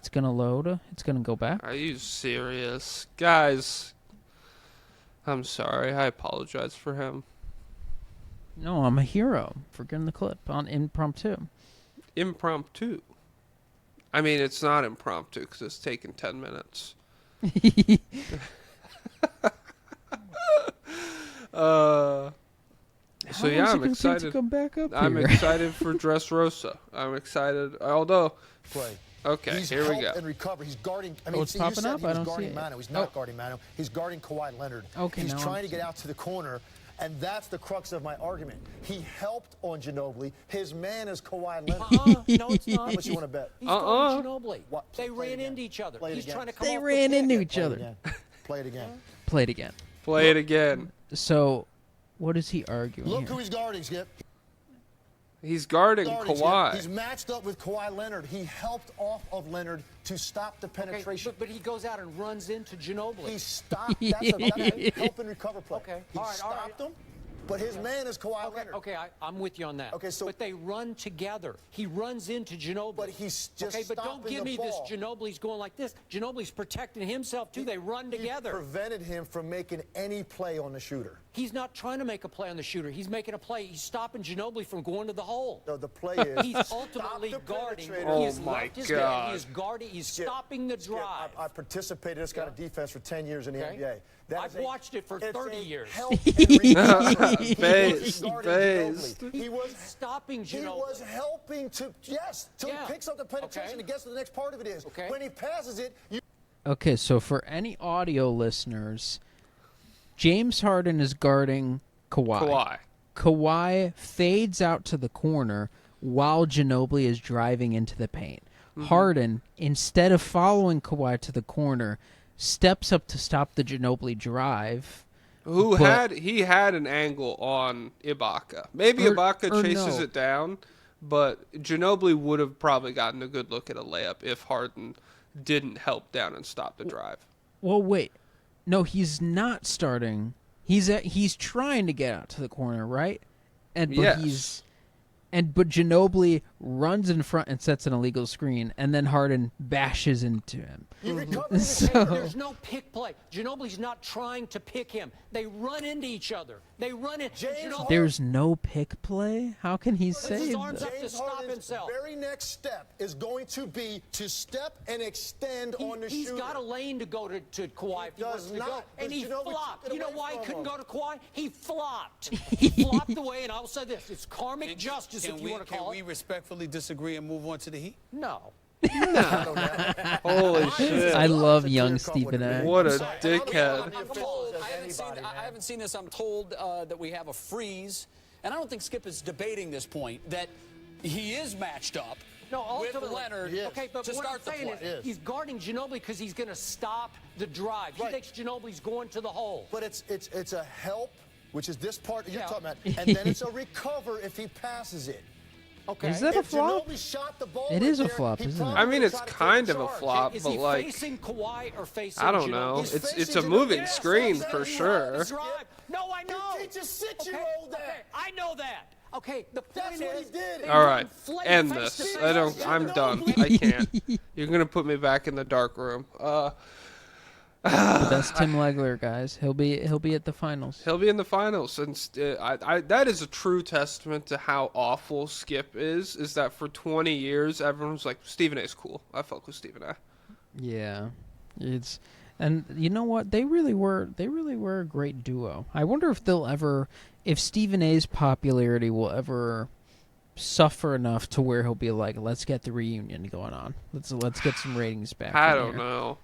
gonna load. It's gonna go back. Are you serious? Guys, I'm sorry. I apologize for him. No, I'm a hero for getting the clip on impromptu. Impromptu. I mean, it's not impromptu because it's taken 10 minutes. So yeah, I'm excited to come back up I'm here? excited for Dressrosa. I'm excited. Although, Play. okay, He's here we helped go. and recover. He's guarding. I Oh, mean, it's see, you popping said up? he I was don't see guarding it. Mano. He's not guarding Mano. He's guarding Kawhi Leonard. Okay, he's now trying I'm to get out to the corner, and that's the crux of my argument. He helped on Ginobili. His man is Kawhi Leonard. No, it's not. How much you want to bet? He's guarding Ginobili. What? They Play it ran again. into each other. Play it He's again. trying to come They off ran the into pick. each Play it other. again. Play it again. Play it again. Play it again. So, what is he arguing Look here? who he's guarding, Skip. He's guarding Skip. Kawhi. He's matched up with Kawhi Leonard. He helped off of Leonard to stop the Okay, penetration. but he goes out and runs into Ginobili. He stopped. That's a help and recover play. Okay, He all right, all stopped right. him, but his man is Kawhi Okay, Leonard. okay, I'm with you on that. Okay, so- but they run together. He runs into Ginobili. But he's just okay, but don't stopping give the me ball. this. Ginobili's going like this. Ginobili's protecting himself too. They run He together. prevented him from making any play on the shooter. He's not trying to make a play on the shooter. He's making a play. He's stopping Ginobili from going to the hole. No, the play is He's ultimately stop the guarding. penetrator. He has Oh, my left his God. man. He is guarding. He's Skip, stopping the Skip, drive. I participated in this kind of defense for 10 years in the Okay. NBA. That I've is watched it for it's 30 a years. help and recover. He Based, was guarding based. Ginobili. He was stopping He Ginobili. was helping to till Yeah. he picks up the penetration Okay. and gets to the next part of it is Okay. when he passes it. You Okay, so for any audio listeners, James Harden is guarding Kawhi. Kawhi fades out to the corner while Ginobili is driving into the paint. Harden, instead of following Kawhi to the corner, steps up to stop the Ginobili drive. He had an angle on Ibaka. Maybe Or Ibaka chases no. it down, but Ginobili would have probably gotten a good look at a layup if Harden didn't help down and stop the drive. Well, wait. No, he's not starting. He's trying to get out to the corner, right? But Yes. but Ginobili runs in front and sets an illegal screen, and then Harden bashes into him. you recover the So- There's no pick play. Ginobili's not trying to pick him. They run into each other. They run in. James Ginobili- There's no pick play? How can he his say arms that? up to James stop Harden's himself. very next step is going to be to step and extend on the He's shooter. got a lane to go to Kawhi if he does wants to go. not, And but he Ginobili flopped. took it You know away why he from couldn't him. go to Kawhi? He flopped. He flopped away, and I will say this. It's karmic justice, if you want to Can call we it. respectfully disagree and move on to the Heat? No. Holy shit. I love It's a young clear cut Stephen what it A. is. What a Sorry. dickhead. I'm I'm told, I haven't seen this. I'm told that we have a freeze, and I don't think Skip is debating this point, that he is matched up No, with ultimately. Leonard Okay, but to what I'm start the saying play. is he's guarding Ginobili because he's going to stop the drive. Right. He thinks Ginobili's going to the hole. But it's a help, which is this part you're Yeah. talking about, and then it's a recover if he passes it. Okay. Is that a If flop? Ginobili shot the ball It right is a there, flop, he isn't it? probably I mean, would it's try to take kind of a charge. flop, Is but he like, facing Kawhi or facing I don't Ginobili? know. He's It's facing a moving Ginobili. screen Yes, for that's sure. right. Drive. No, I know. You teach a 6-year-old that. Okay, I know that. Okay, the point That's what he is, did. they All run right, flat end face to this. face. I'm done. I can't. You're gonna put me back in the dark room. That's Tim Legler, guys. He'll be at the finals. He'll be in the finals, and that is a true testament to how awful Skip is. Is that for 20 years everyone was like, Stephen A's cool. I fuck with Stephen A. Yeah, and you know what? They really were a great duo. I wonder if Stephen A's popularity will ever suffer enough to where he'll be like, let's get the reunion going on. Let's get some ratings back. I don't know.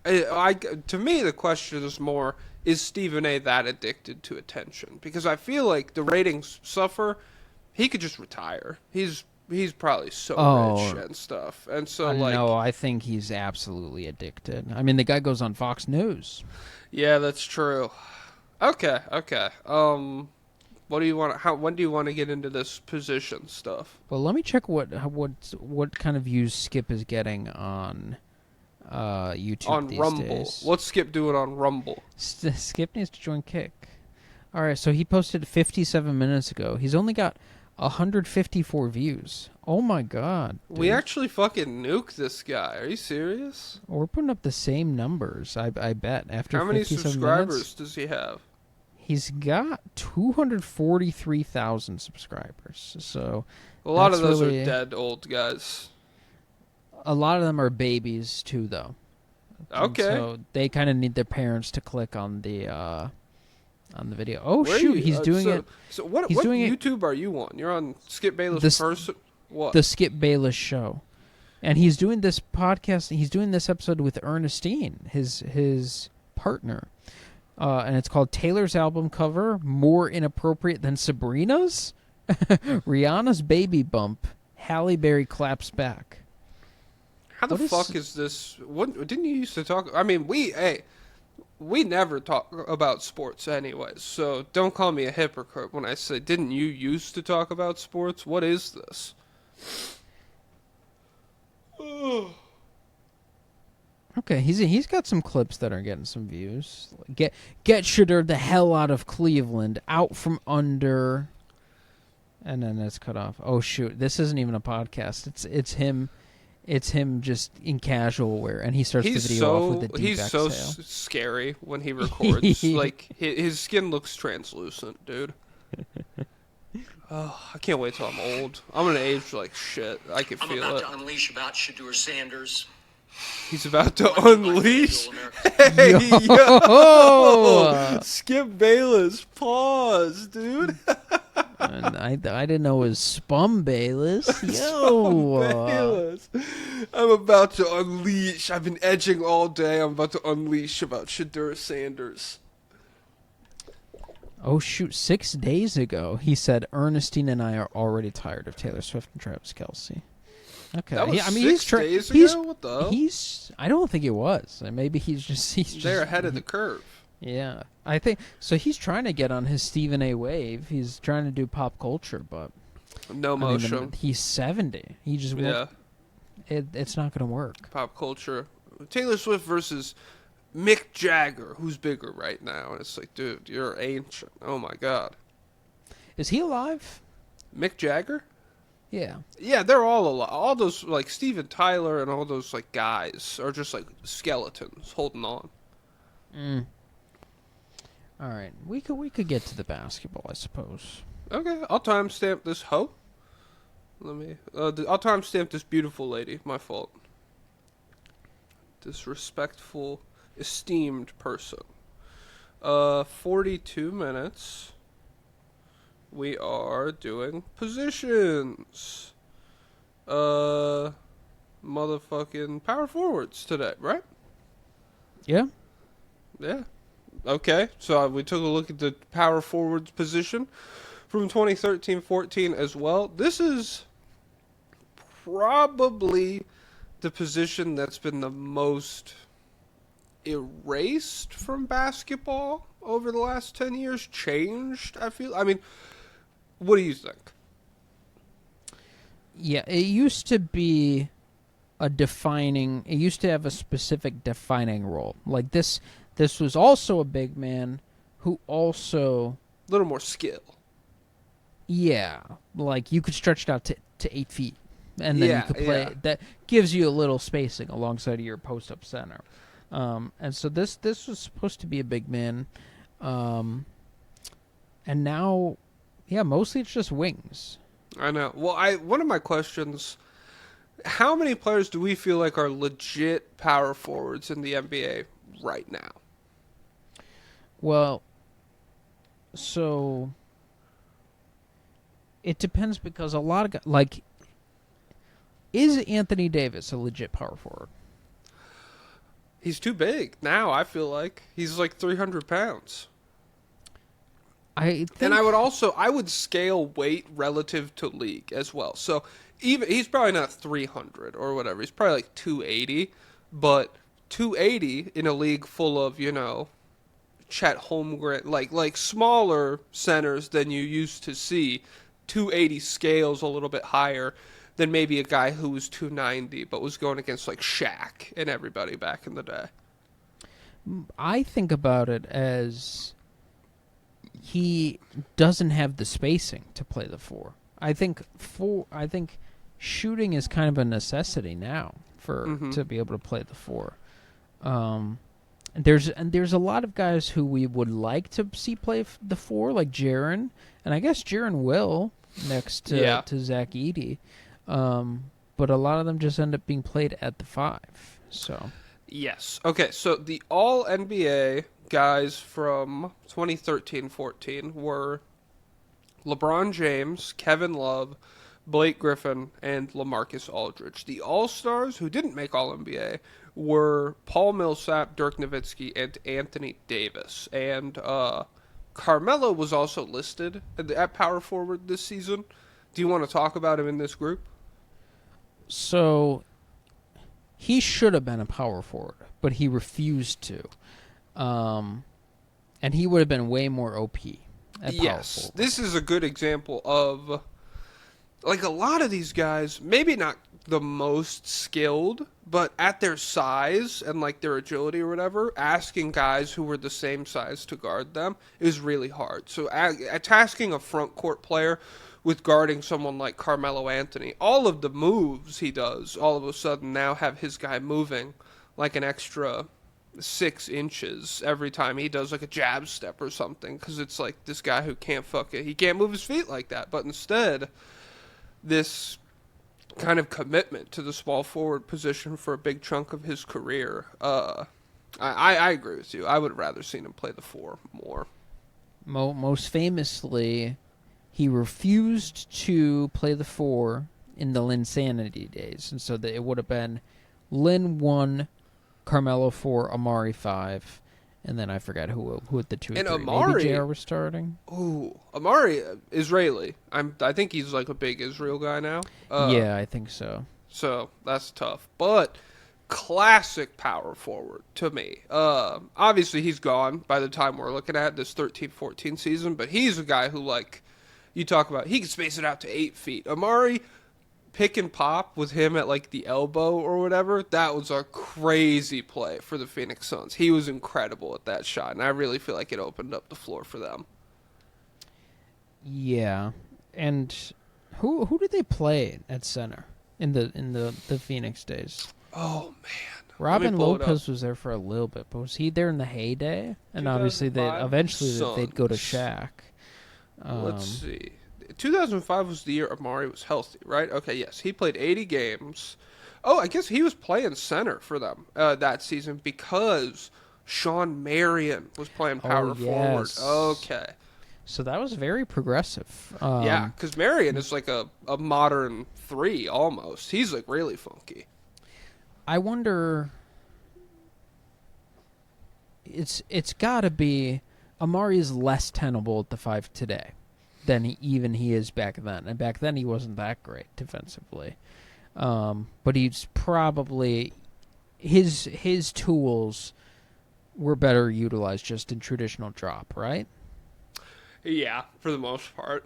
To me, the question is more: is Stephen A. that addicted to attention? Because I feel like the ratings suffer. He could just retire. He's probably so rich and stuff. And so no, I think he's absolutely addicted. I mean, the guy goes on Fox News. Yeah, that's true. Okay. What do you want? When do you want to get into this position stuff? Well, let me check what kind of views Skip is getting on YouTube On these Rumble. days. What's Skip doing on Rumble? Skip needs to join Kick. All right, so he posted 57 minutes ago. He's only got 154 views. Oh my god. Dude. We actually fucking nuked this guy. Are you serious? We're putting up the same numbers, I bet. After how many 57 subscribers minutes, does he have? He's got 243,000 subscribers. So A lot of those really, are dead old guys. A lot of them are babies too, though. Okay. So they kind of need their parents to click on the video. Oh Where shoot, you, he's doing it. So what He's doing it- YouTube are you on? You're on Skip Bayless person. What? The Skip Bayless show. And he's doing this podcast. He's doing this episode with Ernestine, his partner. And it's called Taylor's album cover, More Inappropriate Than Sabrina's? Rihanna's Baby Bump. Halle Berry claps back. How the fuck is this? What didn't you used to talk? I mean, we never talk about sports anyways, so don't call me a hypocrite when I say, didn't you used to talk about sports? What is this? Okay, he's got some clips that are getting some views. Get Shedeur the hell out of Cleveland, out from under, and then it's cut off. Oh shoot, this isn't even a podcast. It's him. It's him just in casual wear, and he starts the video off with a deep exhale. He's so scary when he records. Like his skin looks translucent, dude. Oh, I can't wait till I'm old. I'm gonna age like shit. I can feel it. I'm about to unleash about Shedeur Sanders. He's about to unleash. Hey, yo! Skip Bayless. Pause, dude. And I didn't know it was Spum Bayless. Yo! Bayless. I'm about to unleash. I've been edging all day. I'm about to unleash about Shedeur Sanders. Oh, shoot. 6 days ago, he said, Ernestine and I are already tired of Taylor Swift and Travis Kelce. Okay. That was I mean, 6 days ago? What the hell? I don't think it was. Maybe he's just They're ahead of the curve. Yeah. I think so. He's trying to get on his Stephen A. wave. He's trying to do pop culture, but no motion. He's 70. He just won't. It's not going to work. Pop culture. Taylor Swift versus Mick Jagger, who's bigger right now? And it's like, dude, you're ancient. Oh my god. Is he alive? Mick Jagger? Yeah. Yeah, they're all alive. All those like Steven Tyler and all those like guys are just like skeletons holding on. All right, we could get to the basketball, I suppose. Okay, I'll timestamp this hoe. Let me. I'll timestamp this beautiful lady. My fault. Disrespectful, esteemed person. 42 minutes. We are doing positions. Motherfucking power forwards today, right? Yeah. Yeah. Okay, so we took a look at the power forwards position from 2013-14 as well. This is probably the position that's been the most erased from basketball over the last 10 years. Changed, I feel. I mean, what do you think? Yeah, it used to be it used to have a specific defining role. Like this was also a big man who also... A little more skill. Yeah, like you could stretch it out to 8 feet. And then you could play... Yeah. That gives you a little spacing alongside of your post-up center. And so this was supposed to be a big man. And now, yeah, mostly it's just wings. I know. Well, one of my questions... How many players do we feel like are legit power forwards in the NBA right now? Well, so It depends because a lot of guys, like, is Anthony Davis a legit power forward? He's too big now, I feel like. He's like 300 pounds. And I would scale weight relative to league as well. So even he's probably not 300 or whatever. He's probably like 280, but 280 in a league full of, Chet Holmgren, like smaller centers than you used to see, 280 scales a little bit higher than maybe a guy who was 290 but was going against like Shaq and everybody back in the day. I think about it as he doesn't have the spacing to play the 4. I think shooting is kind of a necessity now to be able to play the 4. There's a lot of guys who we would like to see play the 4, like Jaren, and I guess Jaren will next to Zach Edey. But a lot of them just end up being played at the 5. So yes. Okay, so the all NBA guys from 2013-14 were LeBron James, Kevin Love, Blake Griffin, and LaMarcus Aldridge. The All-Stars who didn't make All-NBA were Paul Millsap, Dirk Nowitzki, and Anthony Davis. And Carmelo was also listed at power forward this season. Do you want to talk about him in this group? So he should have been a power forward, but he refused to. And he would have been way more OP at power forward. This is a good example of, like, a lot of these guys, maybe not the most skilled, but at their size and, like, their agility or whatever, asking guys who were the same size to guard them is really hard. So tasking a front court player with guarding someone like Carmelo Anthony, all of the moves he does all of a sudden now have his guy moving like an extra 6 inches every time he does like a jab step or something, because it's like this guy who he can't move his feet like that. But instead, this kind of commitment to the small forward position for a big chunk of his career, I agree with you. I would have rather seen him play the 4 more. Most famously, he refused to play the 4 in the Linsanity days, and so that it would have been Lin 1, Carmelo 4, Amari 5, and then I forgot who the 2 and 3. Amari, maybe JR was starting. Ooh, Amari, Israeli. I think he's like a big Israel guy now. Yeah, I think so. So that's tough, but classic power forward to me. Obviously he's gone by the time we're looking at this 13-14 season, but he's a guy who, like, you talk about, he can space it out to 8 feet. Amari, pick and pop with him at like the elbow or whatever, that was a crazy play for the Phoenix Suns. He was incredible at that shot, and I really feel like it opened up the floor for them. Yeah, and who did they play at center in the Phoenix days? Oh man, Robin Lopez was there for a little bit, but was he there in the heyday? And obviously they'd go to Shaq. Let's see. 2005 was the year Amari was healthy, right? Okay, yes. He played 80 games. Oh, I guess he was playing center for them that season because Sean Marion was playing power forward. Okay. So that was very progressive. Yeah, because Marion is like a modern 3 almost. He's like really funky. I wonder... It's got to be... Amari is less tenable at the 5 today than he is back then. And back then he wasn't that great defensively. But he's probably... His tools were better utilized just in traditional drop, right? Yeah, for the most part.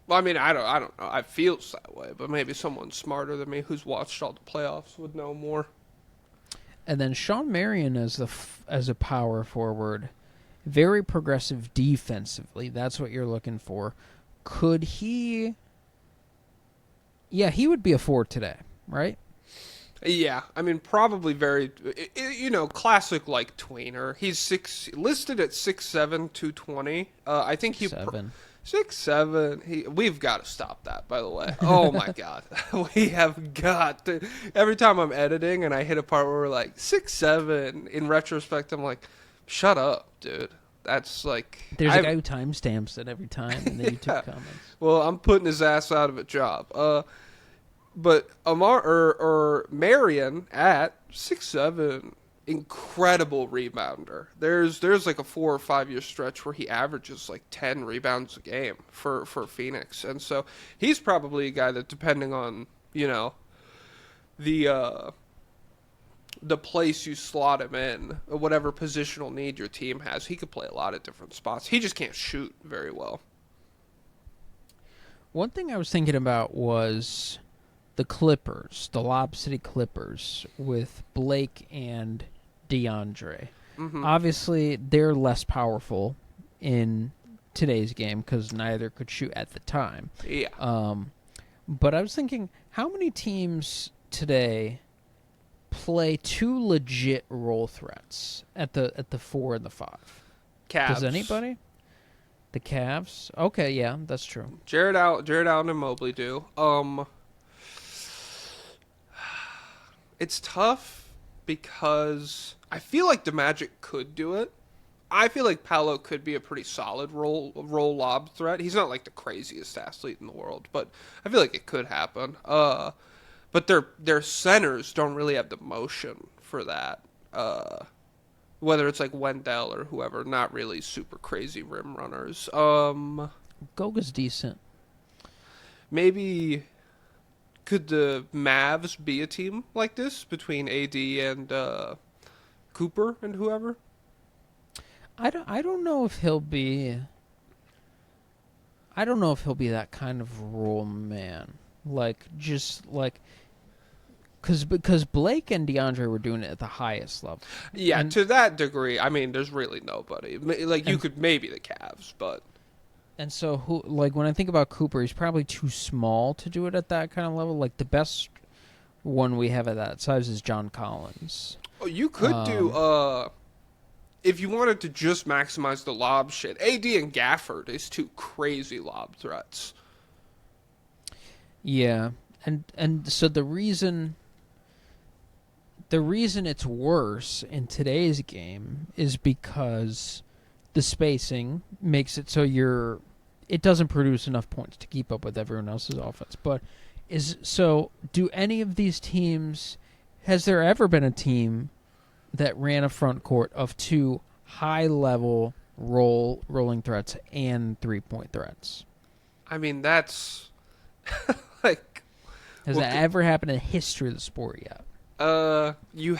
Well, I mean, I don't know. It feels that way, but maybe someone smarter than me who's watched all the playoffs would know more. And then Sean Marion as a power forward... Very progressive defensively. That's what you're looking for. Could he... Yeah, he would be a 4 today, right? Yeah, I mean, probably very... classic, like, tweener. He's listed at 6'7", 220. I think he... 6'7". We've got to stop that, by the way. Oh, my God. We have got to... Every time I'm editing and I hit a part where we're like, 6'7", in retrospect, I'm like... Shut up, dude. That's like There's a guy who timestamps it every time in the YouTube comments. Well, I'm putting his ass out of a job. But Marion at 6'7", incredible rebounder. There's like a 4 or 5 year stretch where he averages like 10 rebounds a game for Phoenix, and so he's probably a guy that, depending on the place you slot him in, or whatever positional need your team has, he could play a lot of different spots. He just can't shoot very well. One thing I was thinking about was the Clippers, the Lob City Clippers, with Blake and DeAndre. Mm-hmm. Obviously, they're less powerful in today's game because neither could shoot at the time. Yeah. But I was thinking, how many teams today play two legit role threats at the 4 and the 5? Cavs. Does anybody? The Cavs? Okay, yeah, that's true. Jared Allen and Mobley do. It's tough because I feel like the Magic could do it. I feel like Paolo could be a pretty solid roll lob threat. He's not like the craziest athlete in the world, but I feel like it could happen. But their centers don't really have the motion for that. Whether it's like Wendell or whoever, not really super crazy rim runners. Goga's decent. Maybe could the Mavs be a team like this between AD and Cooper and whoever? I don't know if he'll be. I don't know if he'll be that kind of role man. Because Blake and DeAndre were doing it at the highest level. Yeah, to that degree, I mean, there's really nobody. Like, you could maybe the Cavs, but... And so, when I think about Cooper, he's probably too small to do it at that kind of level. Like, the best one we have at that size is John Collins. Oh, you could do, if you wanted to just maximize the lob shit, AD and Gafford is two crazy lob threats. Yeah, and so the reason it's worse in today's game is because the spacing makes it so it doesn't produce enough points to keep up with everyone else's offense. But do any of these teams, has there ever been a team that ran a front court of two high-level rolling threats and three-point threats? I mean, that's like... Has that ever happened in the history of the sport yet? You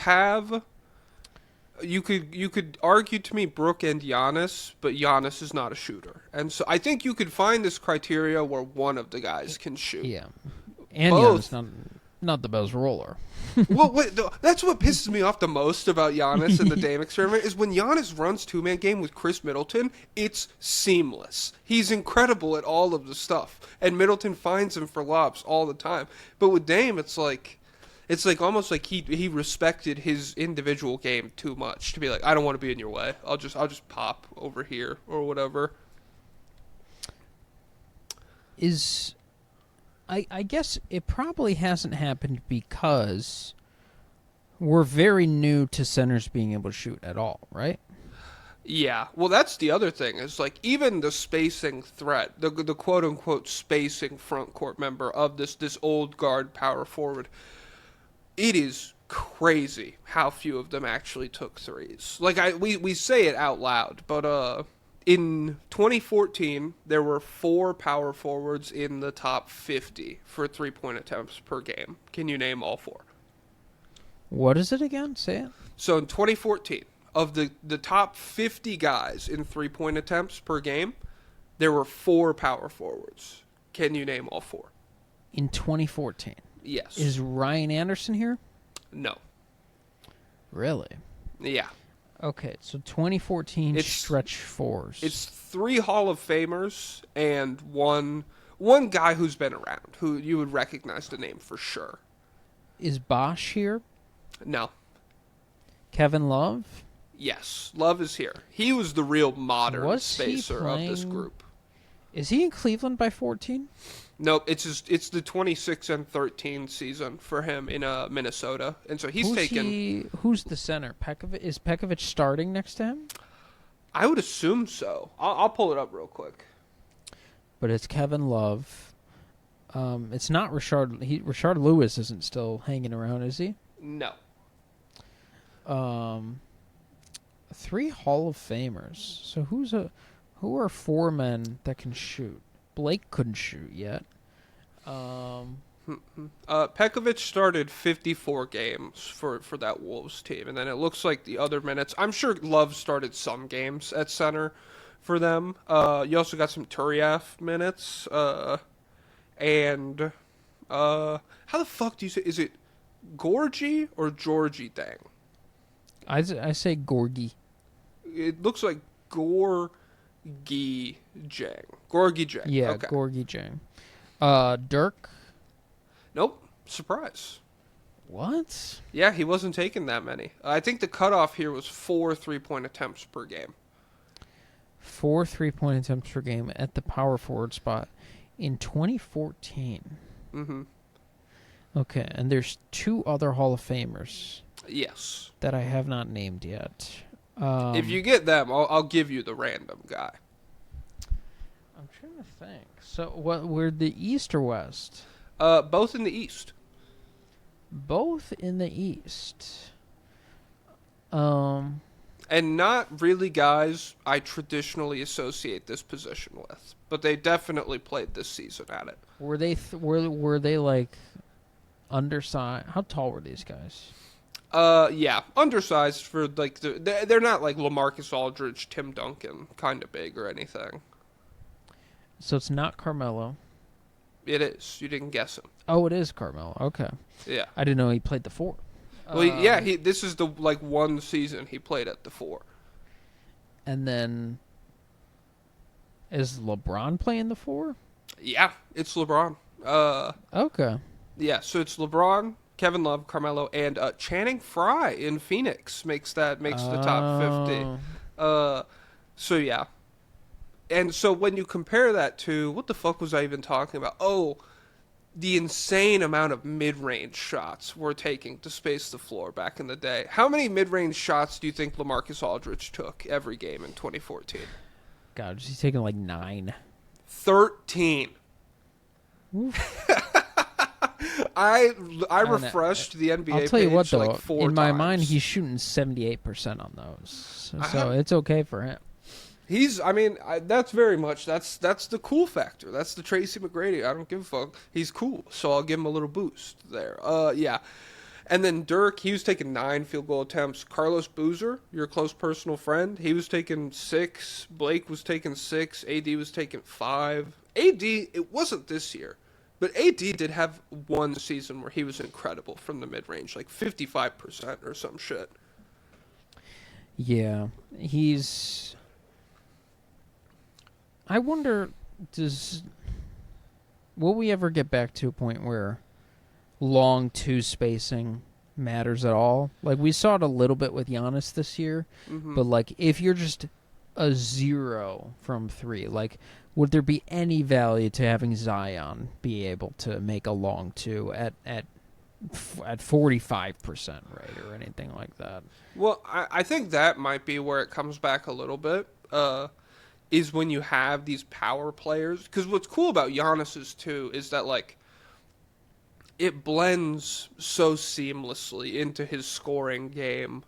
could argue to me Brook and Giannis, but Giannis is not a shooter. And so I think you could find this criteria where one of the guys can shoot. Yeah. And both. Giannis, not the best roller. Well, that's what pisses me off the most about Giannis and the Dame experiment is when Giannis runs two-man game with Chris Middleton, it's seamless. He's incredible at all of the stuff, and Middleton finds him for lobs all the time. But with Dame, it's like almost like he respected his individual game too much to be like, I don't want to be in your way. I'll just pop over here or whatever. I guess it probably hasn't happened because we're very new to centers being able to shoot at all, right? Yeah. Well, that's the other thing. Is like even the spacing threat, the quote unquote spacing front court member of this old guard power forward, it is crazy how few of them actually took threes. Like we say it out loud, but in 2014, there were 4 power forwards in the top 50 for 3-point attempts per game. Can you name all 4? What is it again? Say it. So in 2014, of the top 50 guys in 3-point attempts per game, there were 4 power forwards. Can you name all 4? In 2014? Yes. Is Ryan Anderson here? No. Really? Yeah. Okay, so 2014 stretch 4s. It's 3 Hall of Famers and one guy who's been around, who you would recognize the name for sure. Is Bosch here? No. Kevin Love? Yes, Love is here. He was the real modern spacer of this group. Is he in Cleveland by 14? Nope, it's the 26 and 13 season for him in Minnesota, and so he's taken. Who's the center? Pekovic? Is Pekovic starting next to him? I would assume so. I'll pull it up real quick. But it's Kevin Love. It's not Rashard. Rashard Lewis isn't still hanging around, is he? No. 3 Hall of Famers. So who are 4 men that can shoot? Blake couldn't shoot yet. Pekovic started 54 games for that Wolves team, and then it looks like the other minutes. I'm sure Love started some games at center for them. You also got some Turiev minutes, and how the fuck do you say? Is it Gorgie or Georgie Dang? I say Gorgie. It looks like Gorgie Jang. Gorgie Jang. Yeah, okay. Gorgie Jang. Dirk. Nope. Surprise. What? Yeah, he wasn't taking that many. I think the cutoff here was 4 3-point attempts per game. 4 3-point attempts per game at the power forward spot in 2014. Mm-hmm. Okay, and there's 2 other Hall of Famers. Yes. That I have not named yet. If you get them, I'll give you the random guy. I'm trying to think. So, we're the East or West? Both in the East. Both in the East. And not really guys I traditionally associate this position with, but they definitely played this season at it. Were they were they like undersized? How tall were these guys? Yeah, undersized for like they're not like LaMarcus Aldridge, Tim Duncan kind of big or anything. So it's not Carmelo. It is. You didn't guess him. Oh, it is Carmelo. Okay. Yeah. I didn't know he played the 4. Well, yeah. This is the one season he played at the 4. And then is LeBron playing the 4? Yeah, it's LeBron. Okay. Yeah, so it's LeBron, Kevin Love, Carmelo, and Channing Frye in Phoenix makes the top 50. So yeah. And so when you compare that to, what the fuck was I even talking about? Oh, the insane amount of mid-range shots we're taking to space the floor back in the day. How many mid-range shots do you think LaMarcus Aldridge took every game in 2014? God, he's taking like 9. 13. I refreshed the NBA I'll tell you page what, though, like 4 in my times. mind, he's shooting 78% on those. So it's okay for him. That's very much, that's the cool factor. That's the Tracy McGrady. I don't give a fuck. He's cool, so I'll give him a little boost there. Yeah. And then Dirk, he was taking 9 field goal attempts. Carlos Boozer, your close personal friend, he was taking 6. Blake was taking 6. AD was taking 5. AD, it wasn't this year, but AD did have one season where he was incredible from the mid-range, like 55% or some shit. Yeah, I wonder, will we ever get back to a point where long 2 spacing matters at all? Like, we saw it a little bit with Giannis this year, but, like, if you're just a 0 from 3, like, would there be any value to having Zion be able to make a long 2 at 45% rate or anything like that? Well, I think that might be where it comes back a little bit, is when you have these power players. Because what's cool about Giannis's, too, is that, like, it blends so seamlessly into his scoring game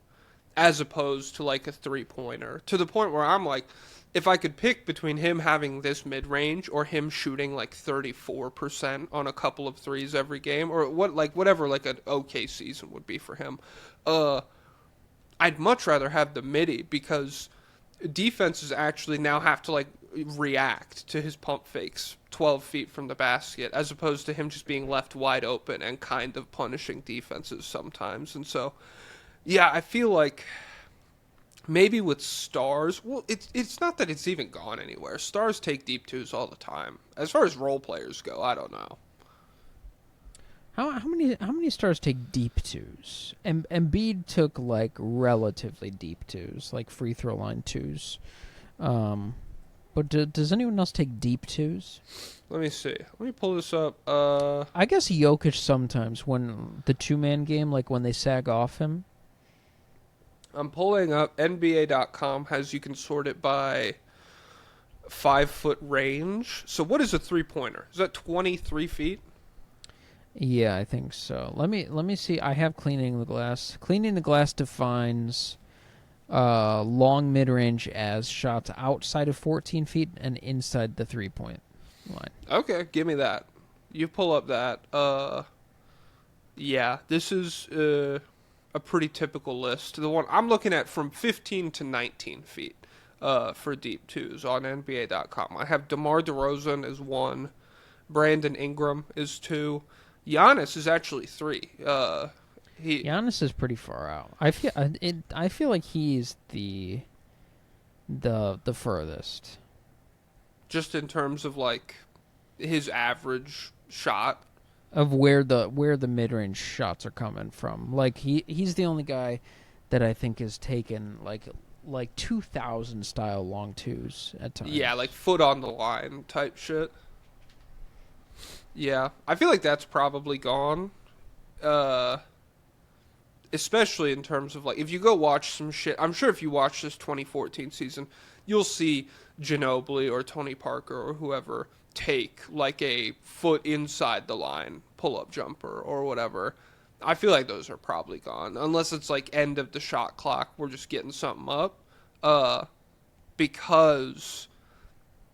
as opposed to, like, a three-pointer. To the point where I'm like, if I could pick between him having this mid-range or him shooting, like, 34% on a couple of threes every game, or whatever, like, an okay season would be for him, I'd much rather have the midi, because defenses actually now have to, like, react to his pump fakes 12 feet from the basket, as opposed to him just being left wide open and kind of punishing defenses sometimes. And so, yeah, I feel like maybe with stars, well, it's not that it's even gone anywhere. Stars take deep 2s all the time. As far as role players go, I don't know. How many stars take deep 2s? Embiid took, like, relatively deep 2s, like free throw line 2s. But does anyone else take deep 2s? Let me see. Let me pull this up. I guess Jokic sometimes, when the 2-man game, like when they sag off him. I'm pulling up NBA.com, has you can sort it by 5-foot range. So what is a three-pointer? Is that 23 feet? Yeah, I think so. Let me see. I have cleaning the glass. Cleaning the glass defines long mid-range as shots outside of 14 feet and inside the three-point line. Okay, give me that. You pull up that. Yeah, this is a pretty typical list. The one I'm looking at from 15 to 19 feet for deep twos on NBA.com. I have DeMar DeRozan as 1. Brandon Ingram is 2. Giannis is actually 3. Giannis is pretty far out. I feel like he's the furthest. Just in terms of like his average shot Of where the mid range shots are coming from. Like he's the only guy that I think has taken like 2000 style long twos at times. Yeah, like foot on the line type shit. Yeah, I feel like that's probably gone. Especially in terms of like if you go watch some shit. I'm sure if you watch this 2014 season, you'll see Ginobili or Tony Parker or whoever take like a foot inside the line pull-up jumper or whatever. I feel like those are probably gone unless it's like end of the shot clock, we're just getting something up, because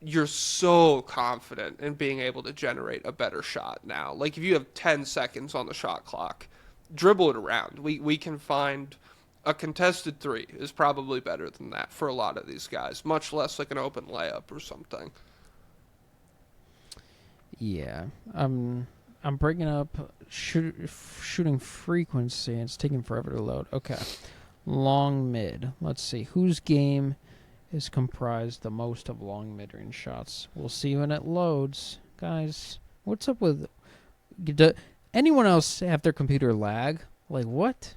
you're so confident in being able to generate a better shot now. Like if you have 10 seconds on the shot clock, dribble it around. We can find a contested 3 is probably better than that for a lot of these guys, much less like an open layup or something. Yeah, I'm bringing up shooting frequency. And it's taking forever to load. Okay, long mid. Let's see whose game is comprised the most of long mid-range shots. We'll see when it loads, guys. What's up with? Anyone else have their computer lag? Like what?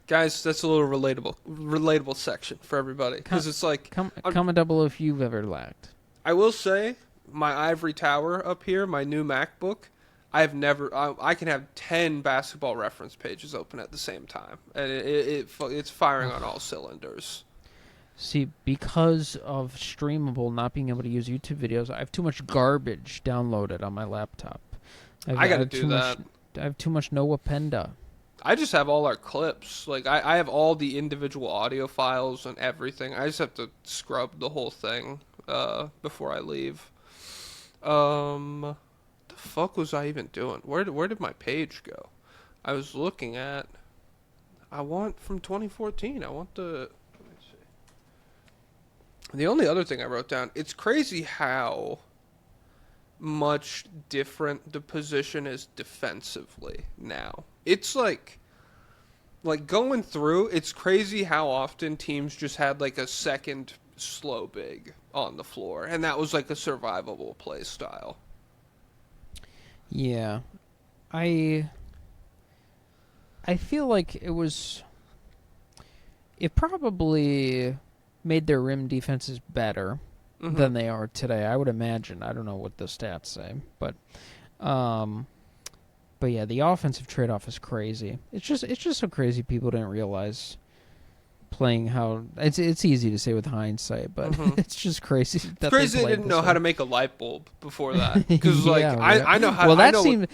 Guys, that's a little relatable section for everybody because it's like comment down below if you've ever lagged. I will say, my ivory tower up here, my new MacBook, I can have 10 basketball reference pages open at the same time, and it's firing on all cylinders. See, because of Streamable not being able to use YouTube videos, I have too much garbage downloaded on my laptop. I gotta do that. I have too much Noah Penda. I just have all our clips. Like, I have all the individual audio files and everything. I just have to scrub the whole thing before I leave. The fuck was I even doing? Where did my page go? I was looking at. I want from 2014. I want the. Let me see. The only other thing I wrote down. It's crazy how much different the position is defensively now. It's like going through. It's crazy how often teams just had like a second slow big on the floor, and that was like a survivable play style. Yeah, I feel like it probably made their rim defenses better than they are today. I would imagine. I don't know what the stats say, but yeah, the offensive trade-off is crazy. It's just so crazy people didn't realize playing how it's easy to say with hindsight, but it's just crazy. It's crazy they didn't know how to make a light bulb before that. Because yeah, I know how. Well, that I know seemed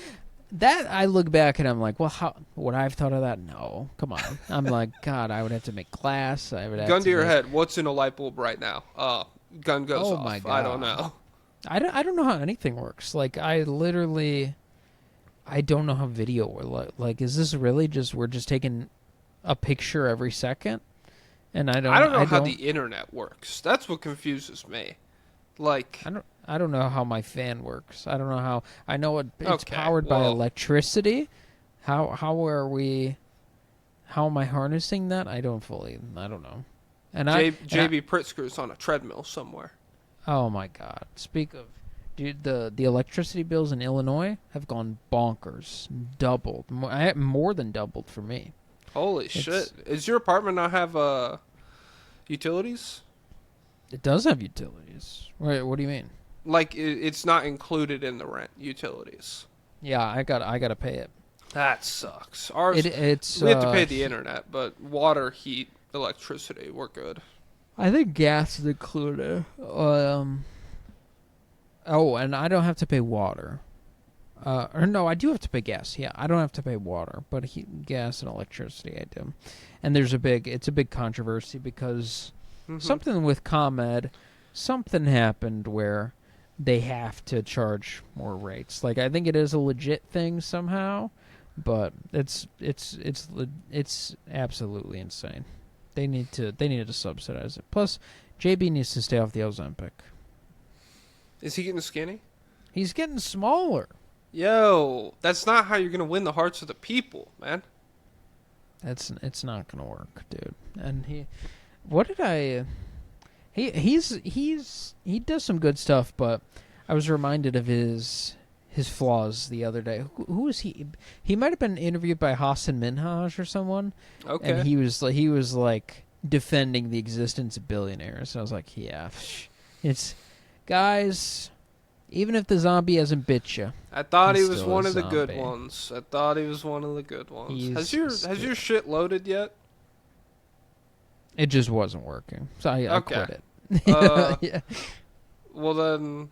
that I look back and I'm like, well, how would I have thought of that? No, come on. I'm like, God, I would have to make glass. I would have gun to your head. What's in a light bulb right now? Gun goes off. My God. I don't know. I don't know how anything works. Like I don't know how video works. Like, is this really just we're just taking a picture every second? And I don't know how the internet works. That's what confuses me. Like I don't know how my fan works. I don't know how. I know it's powered by electricity. How am I harnessing that? I don't know. And JB Pritzker's on a treadmill somewhere. Oh my God! Speak of, dude, the electricity bills in Illinois have gone bonkers. Doubled, more than doubled for me. Holy shit! Does your apartment not have utilities? It does have utilities. Wait, what do you mean? Like it's not included in the rent. Utilities. Yeah, I gotta pay it. That sucks. Ours, it's we have to pay the internet, but water, heat, electricity, we're good. I think gas is included. Oh, and I don't have to pay water. Or no, I do have to pay gas. Yeah, I don't have to pay water, but gas and electricity I do. And it's a big controversy because something with ComEd, something happened where they have to charge more rates. Like I think it is a legit thing somehow, but it's absolutely insane. They need to subsidize it. Plus, JB needs to stay off the Ozempic. Is he getting skinny? He's getting smaller. Yo, that's not how you're gonna win the hearts of the people, man. It's not gonna work, dude. And he does some good stuff, but I was reminded of his flaws the other day. Who was he? He might have been interviewed by Hassan Minhaj or someone. Okay. And he was like defending the existence of billionaires. And I was like, yeah, it's guys. Even if the zombie hasn't bit you, I thought he was still one a of the good zombie. ones. Has He's your shit loaded yet? It just wasn't working, so I quit it. Yeah. Well then,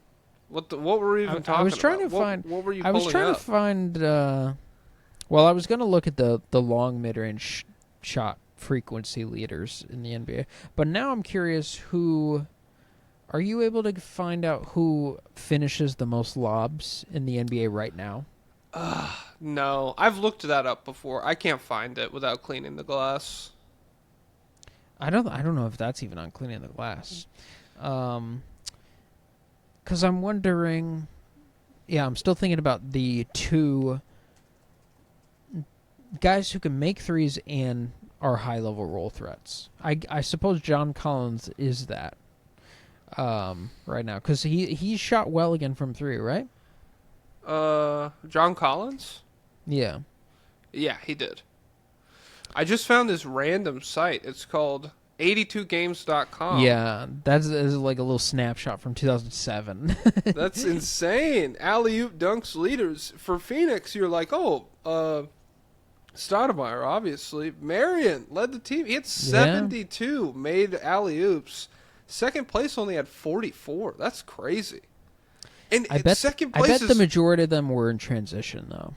what were we even talking I was trying about? to find. What were you I was pulling trying up? to find. Well, I was going to look at the long mid-range shot frequency leaders in the NBA, but now I'm curious who. Are you able to find out who finishes the most lobs in the NBA right now? No, I've looked that up before. I can't find it without cleaning the glass. I don't know if that's even on cleaning the glass. 'Cause I'm wondering. Yeah, I'm still thinking about the two guys who can make threes and are high-level role threats. I suppose John Collins is that. Right now, because he shot well again from three, right? John Collins? Yeah. Yeah, he did. I just found this random site. It's called 82games.com. Yeah, that's like a little snapshot from 2007. That's insane. Alley-oop dunks leaders. For Phoenix, you're like, Stoudemire, obviously. Marion led the team. He had 72 made alley-oops. Second place only had 44. That's crazy. And second place the majority of them were in transition, though.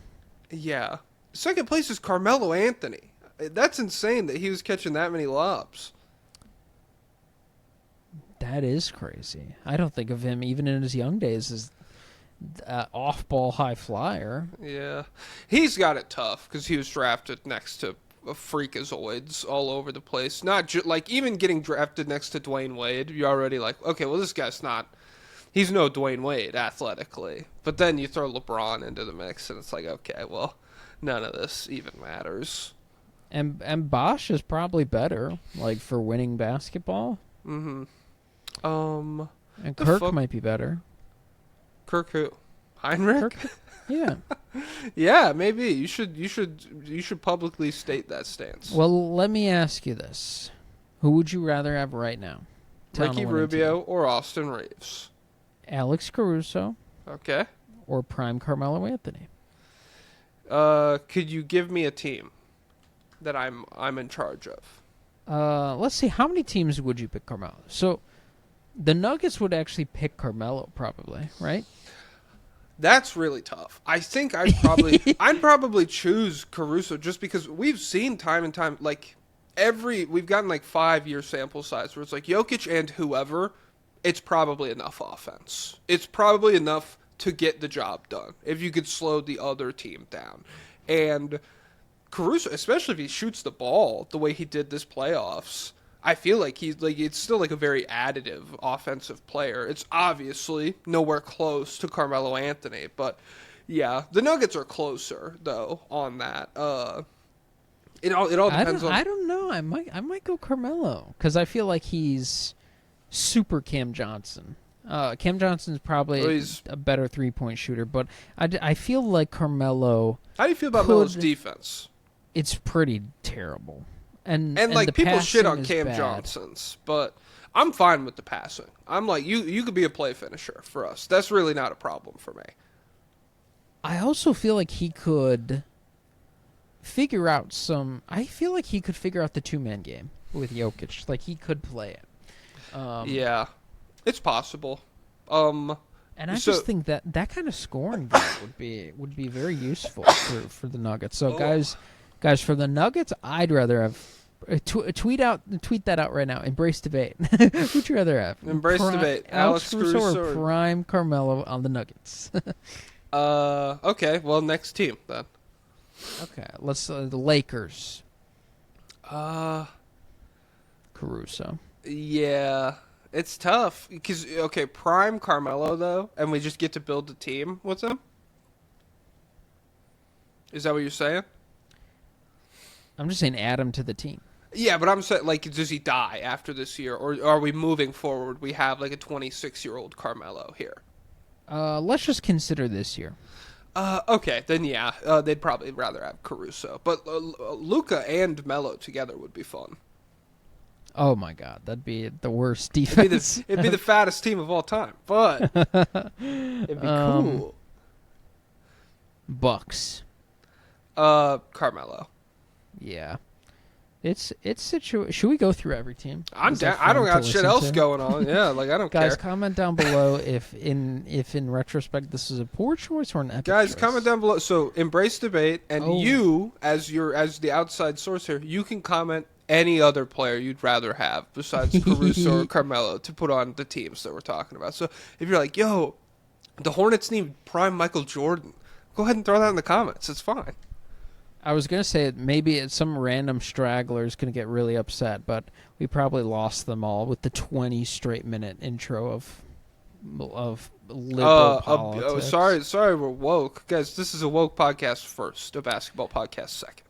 Yeah. Second place is Carmelo Anthony. That's insane that he was catching that many lobs. That is crazy. I don't think of him, even in his young days, as off-ball high flyer. Yeah. He's got it tough because he was drafted next to freakazoids all over the place. Not like even getting drafted next to Dwayne Wade, you're already like, okay, well this guy's he's no Dwayne Wade athletically. But then you throw LeBron into the mix and it's like, okay, well, none of this even matters. And Bosch is probably better, like for winning basketball. Mm-hmm. And Kirk might be better. Kirk who? Heinrich? Kirk? Yeah. Yeah, maybe. You should publicly state that stance. Well, let me ask you this. Who would you rather have right now? Ricky Rubio or Austin Reeves? Alex Caruso Okay. or prime Carmelo Anthony? Could you give me a team that I'm in charge of? Let's see. How many teams would you pick Carmelo? So, the Nuggets would actually pick Carmelo, probably, right? That's really tough. I think I'd probably choose Caruso just because we've seen time and time, like we've gotten like 5-year sample size where it's like Jokic and whoever, it's probably enough offense. It's probably enough to get the job done if you could slow the other team down. And Caruso, especially if he shoots the ball the way he did this playoffs, I feel like it's still like a very additive offensive player. It's obviously nowhere close to Carmelo Anthony, but yeah, the Nuggets are closer though on that. It all depends on. I don't know. I might go Carmelo because I feel like he's super Cam Johnson. Cam Johnson's probably a better 3-point shooter, but I feel like Carmelo. How do you feel about Melo's defense? It's pretty terrible. And like people shit on Cam bad. Johnson's, but I'm fine with the passing. I'm like you could be a play finisher for us. That's really not a problem for me. I also feel like he could figure out some. I feel like he could figure out the 2-man game with Jokic. Like he could play it. Yeah, it's possible. And I just think that kind of scoring would be very useful for the Nuggets. So guys, for the Nuggets, I'd rather have tweet that out right now. Embrace debate. Who'd you rather have? Embrace debate. Alex Caruso or Prime Carmelo on the Nuggets? Okay. Well, next team then. Okay, let's the Lakers. Caruso. Yeah, it's tough because prime Carmelo though, and we just get to build a team with him. Is that what you're saying? I'm just saying add him to the team. Yeah, but I'm saying, like, does he die after this year, or are we moving forward? We have like a 26-year-old Carmelo here. Let's just consider this year. Okay, then yeah, they'd probably rather have Caruso, but Luka and Melo together would be fun. Oh my God, that'd be the worst defense. It'd be the fattest team of all time, but it'd be cool. Bucks. Carmelo. Yeah. It's Should we go through every team? I'm down. I don't got shit else going on. Yeah, like I don't care. Guys, comment down below if in retrospect this is a poor choice or an epic Guys, choice. comment down below. So embrace debate, and you, as the outside source here, you can comment any other player you'd rather have besides Caruso or Carmelo to put on the teams that we're talking about. So if you're like, yo, the Hornets need prime Michael Jordan, go ahead and throw that in the comments. It's fine. I was going to say maybe it's some random straggler is going to get really upset, but we probably lost them all with the 20 straight minute intro of liberal politics. Sorry, we're woke. Guys, this is a woke podcast first, a basketball podcast second.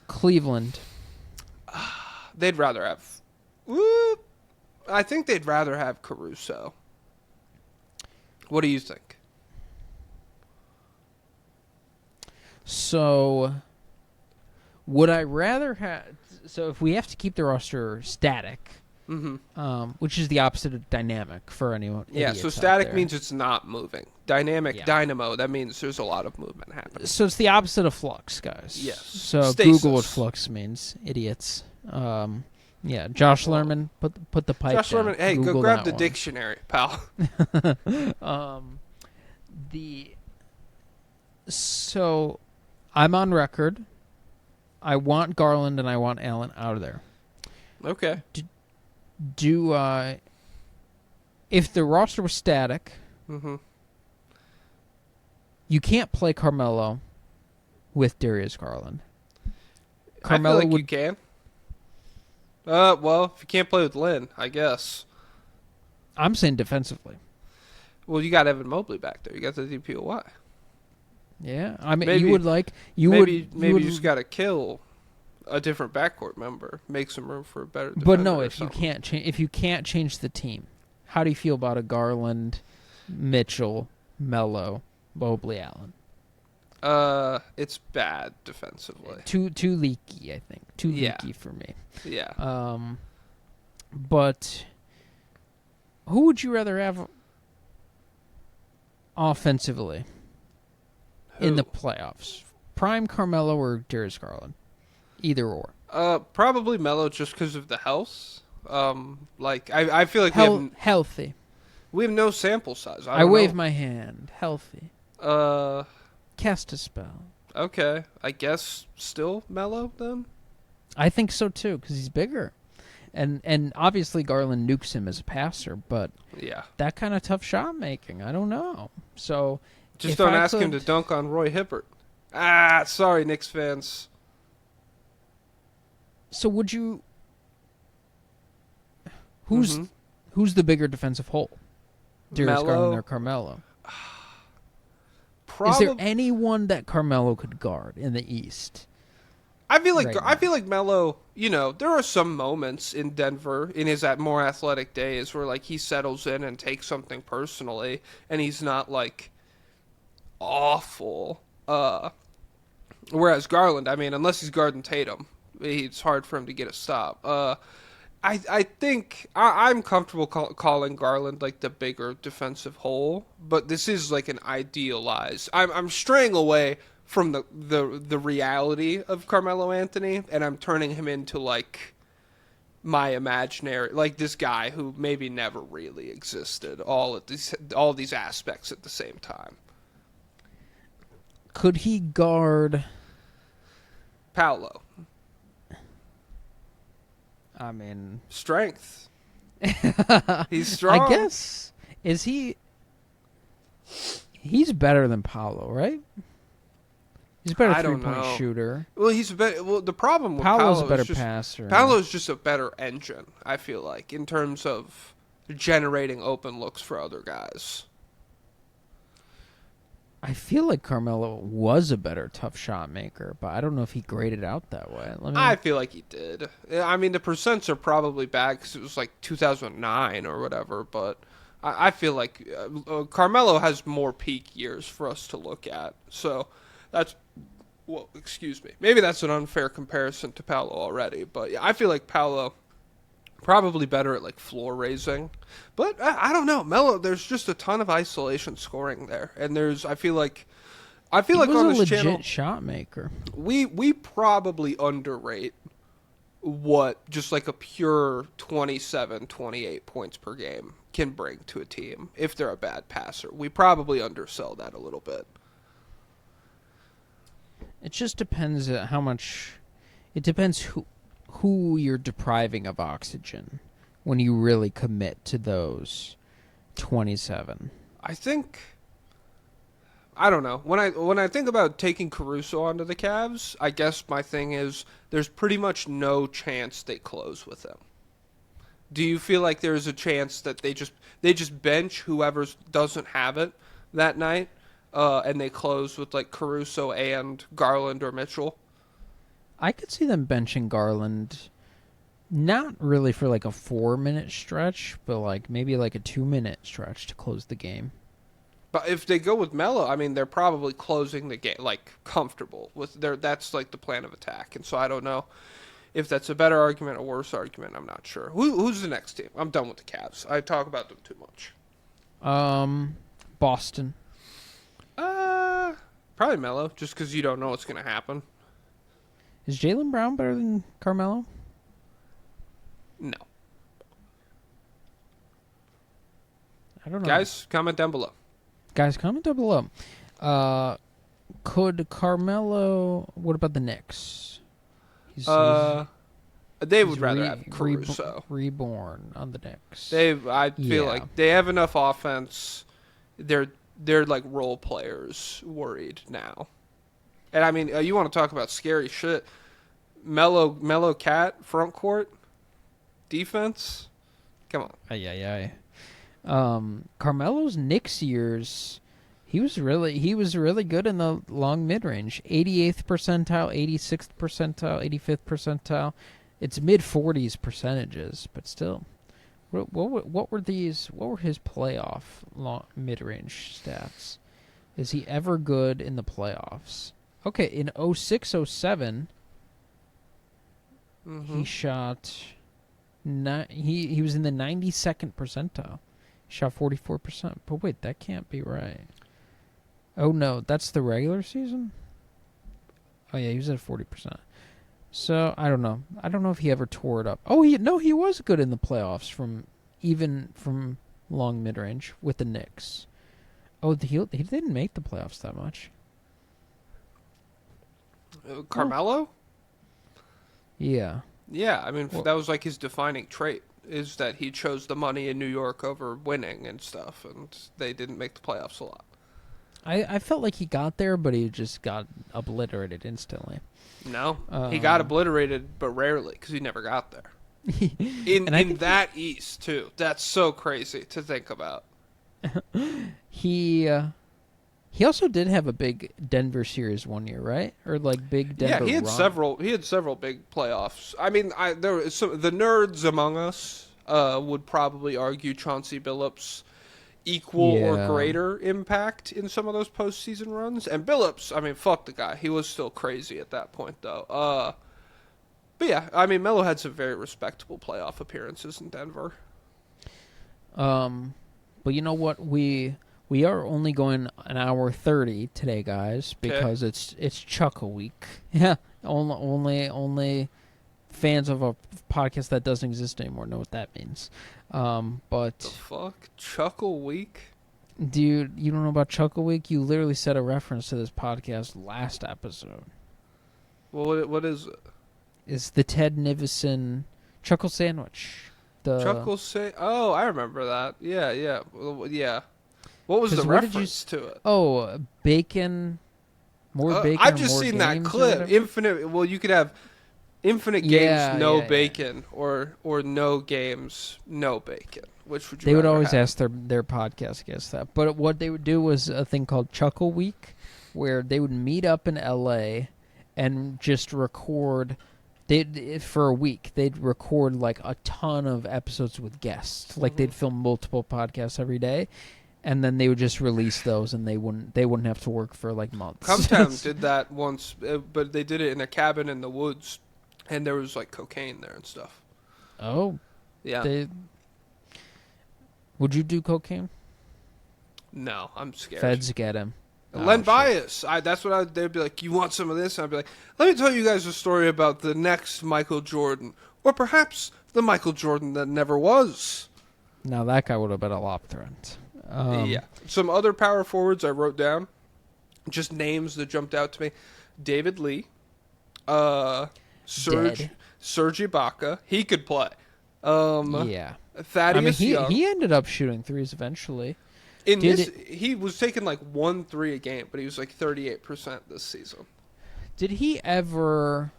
Cleveland. They'd rather have... I think they'd rather have Caruso. What do you think? So... would I rather have... So if we have to keep the roster static, which is the opposite of dynamic for anyone. Yeah, so static means it's not moving. Dynamic, dynamo, that means there's a lot of movement happening. So it's the opposite of flux, guys. Yes. So Stasis. Google what flux means, idiots. Yeah, Josh Lerman, put the pipe Josh down. Lerman, hey, Google go grab the one. dictionary, pal. So I'm on record. I want Garland and I want Allen out of there. Okay. If the roster was static, you can't play Carmelo with Darius Garland. Carmelo I feel like you can. Well, if you can't play with Lynn, I guess. I'm saying defensively. Well, you got Evan Mobley back there. You got the DPOY. Yeah, I mean, Maybe you just got to kill a different backcourt member, make some room for a better defender. But no, or if something. you can't change the team, how do you feel about a Garland, Mitchell, Melo, Mobley, Allen? It's bad defensively. Too leaky, I think. Too leaky for me. Yeah. But who would you rather have offensively in the playoffs? Prime Carmelo or Darius Garland? Either or. Probably Melo just because of the health. I feel like healthy. We have no sample size. I wave my hand. Healthy. Cast a spell. Okay, I guess still Melo then. I think so too because he's bigger, and obviously Garland nukes him as a passer, but that kind of tough shot making, I don't know. So just don't ask him to dunk on Roy Hibbert. Sorry, Knicks fans. So would you? Who's the bigger defensive hole? Darius Garland or Carmelo? Is there anyone that Carmelo could guard in the East? I feel like Melo. You know, there are some moments in Denver in his more athletic days where like he settles in and takes something personally, and he's not like awful. Whereas Garland, I mean, unless he's guarding Tatum, it's hard for him to get a stop. I think I'm comfortable calling Garland like the bigger defensive hole, but this is like an idealized. I'm straying away from the reality of Carmelo Anthony, and I'm turning him into like my imaginary, like this guy who maybe never really existed, all these aspects at the same time. Could he guard? Paolo. I mean, Strength. He's strong. I guess. Is he? He's better than Paolo, right? He's a better I don't three-point know. shooter. Well, he's a better. Well, the problem with Paolo's Paolo a better is just, passer. Paolo's just a better engine. I feel like in terms of generating open looks for other guys. I feel like Carmelo was a better tough shot maker, but I don't know if he graded out that way. I feel like he did. I mean, the percents are probably bad because it was like 2009 or whatever, but I feel like Carmelo has more peak years for us to look at. So that's, well, excuse me. Maybe that's an unfair comparison to Paolo already, but yeah, I feel like Paolo probably better at like floor raising, but I don't know. Melo, there's just a ton of isolation scoring there, and I feel like he on was a this legit channel shot maker. we probably underrate what just like a pure 27, 28 points per game can bring to a team if they're a bad passer. We probably undersell that a little bit. It just depends how much. It depends who you're depriving of oxygen when you really commit to those 27. I don't know. When I think about taking Caruso onto the Cavs, I guess my thing is there's pretty much no chance they close with him. Do you feel like there's a chance that they just bench whoever doesn't have it that night, and they close with like Caruso and Garland or Mitchell? I could see them benching Garland, not really for like a 4-minute stretch, but like maybe like a 2-minute stretch to close the game. But if they go with Melo, I mean, they're probably closing the game like comfortable with that's like the plan of attack. And so I don't know if that's a better argument or worse argument. I'm not sure. Who's the next team? I'm done with the Cavs. I talk about them too much. Boston. Probably Melo, just because you don't know what's going to happen. Is Jaylen Brown better than Carmelo? No. I don't know. Guys, comment down below. Guys, comment down below. Could Carmelo... What about the Knicks? They would rather have Caruso. Reborn on the Knicks. I feel like they have enough offense. They're like role players worried now. And I mean, you want to talk about scary shit. Melo Cat, front court, defense. Come on. Carmelo's Knicks years, he was really good in the long mid-range. 88th percentile, 86th percentile, 85th percentile. It's mid-40s percentages, but still. What were his playoff mid-range stats? Is he ever good in the playoffs? Okay, in 06-07, he shot... He was in the 92nd percentile. He shot 44%. But wait, that can't be right. Oh, no, that's the regular season? Oh, yeah, he was at 40%. So, I don't know. I don't know if he ever tore it up. Oh, he was good in the playoffs from long mid-range with the Knicks. Oh, he didn't make the playoffs that much. Carmelo? Yeah. Yeah, I mean, that was like his defining trait, is that he chose the money in New York over winning and stuff, and they didn't make the playoffs a lot. I felt like he got there, but he just got obliterated instantly. No, he got obliterated, but rarely, because he never got there. In that East, too. That's so crazy to think about. He also did have a big Denver series one year, right? Or like big Denver. Yeah, he had run. several big playoffs. I mean, the nerds among us would probably argue Chauncey Billups equal or greater impact in some of those postseason runs. And Billups, I mean, fuck the guy. He was still crazy at that point, though. But yeah, I mean, Melo had some very respectable playoff appearances in Denver. But you know what? We We are only going an hour 30 today, guys, because it's Chuckle Week. Yeah, only fans of a podcast that doesn't exist anymore know what that means. But The fuck? Chuckle Week? dude, you don't know about Chuckle Week? You literally said a reference to this podcast last episode. Well, what is it? It's the Ted Nivison Chuckle Sandwich. Oh, I remember that. Yeah. Well, yeah. What was the 'Cause what did you reference to it? Oh, bacon. More bacon. I've or just more seen that games or clip. whatever? Infinite. Well, you could have infinite games, Yeah, no yeah. bacon, or no games, no bacon. Which would you? They would rather always have? ask their podcast guests that. But what they would do was a thing called Chuckle Week, where they would meet up in L.A. and just record. For a week, they'd record like a ton of episodes with guests. Like they'd film multiple podcasts every day, and then they would just release those, and they wouldn't have to work for like months. Cumtown did that once, but they did it in a cabin in the woods, and there was like cocaine there and stuff. Oh, Yeah. Would you do cocaine? No, I'm scared. Feds get him. Len shit. Bias. They'd be like, you want some of this? And I'd be like, let me tell you guys a story about the next Michael Jordan. Or perhaps the Michael Jordan that never was. Now that guy would have been a lop threat. Yeah. Some other power forwards I wrote down. Just names that jumped out to me. David Lee. Serge Dead. Ibaka. He could play. Yeah. Thaddeus Young. he ended up shooting threes eventually. He was taking like 1 3 a game, but he was like 38% this season. Did he ever...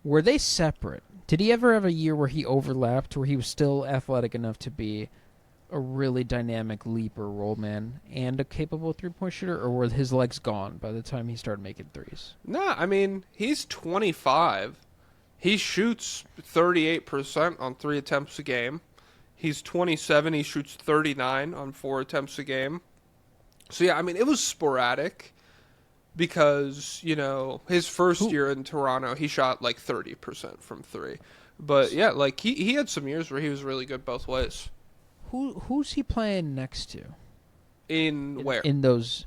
Were they separate? Did he ever have a year where he overlapped, where he was still athletic enough to be a really dynamic leaper, roll man, and a capable three-point shooter, or were his legs gone by the time he started making threes? Nah, I mean, he's 25. He shoots 38% on 3 attempts a game. He's 27. He shoots 39 on 4 attempts a game. So, yeah, I mean, it was sporadic because, his first year in Toronto, he shot like 30% from 3. But, yeah, like, he had some years where he was really good both ways. Who's he playing next to? In where? In those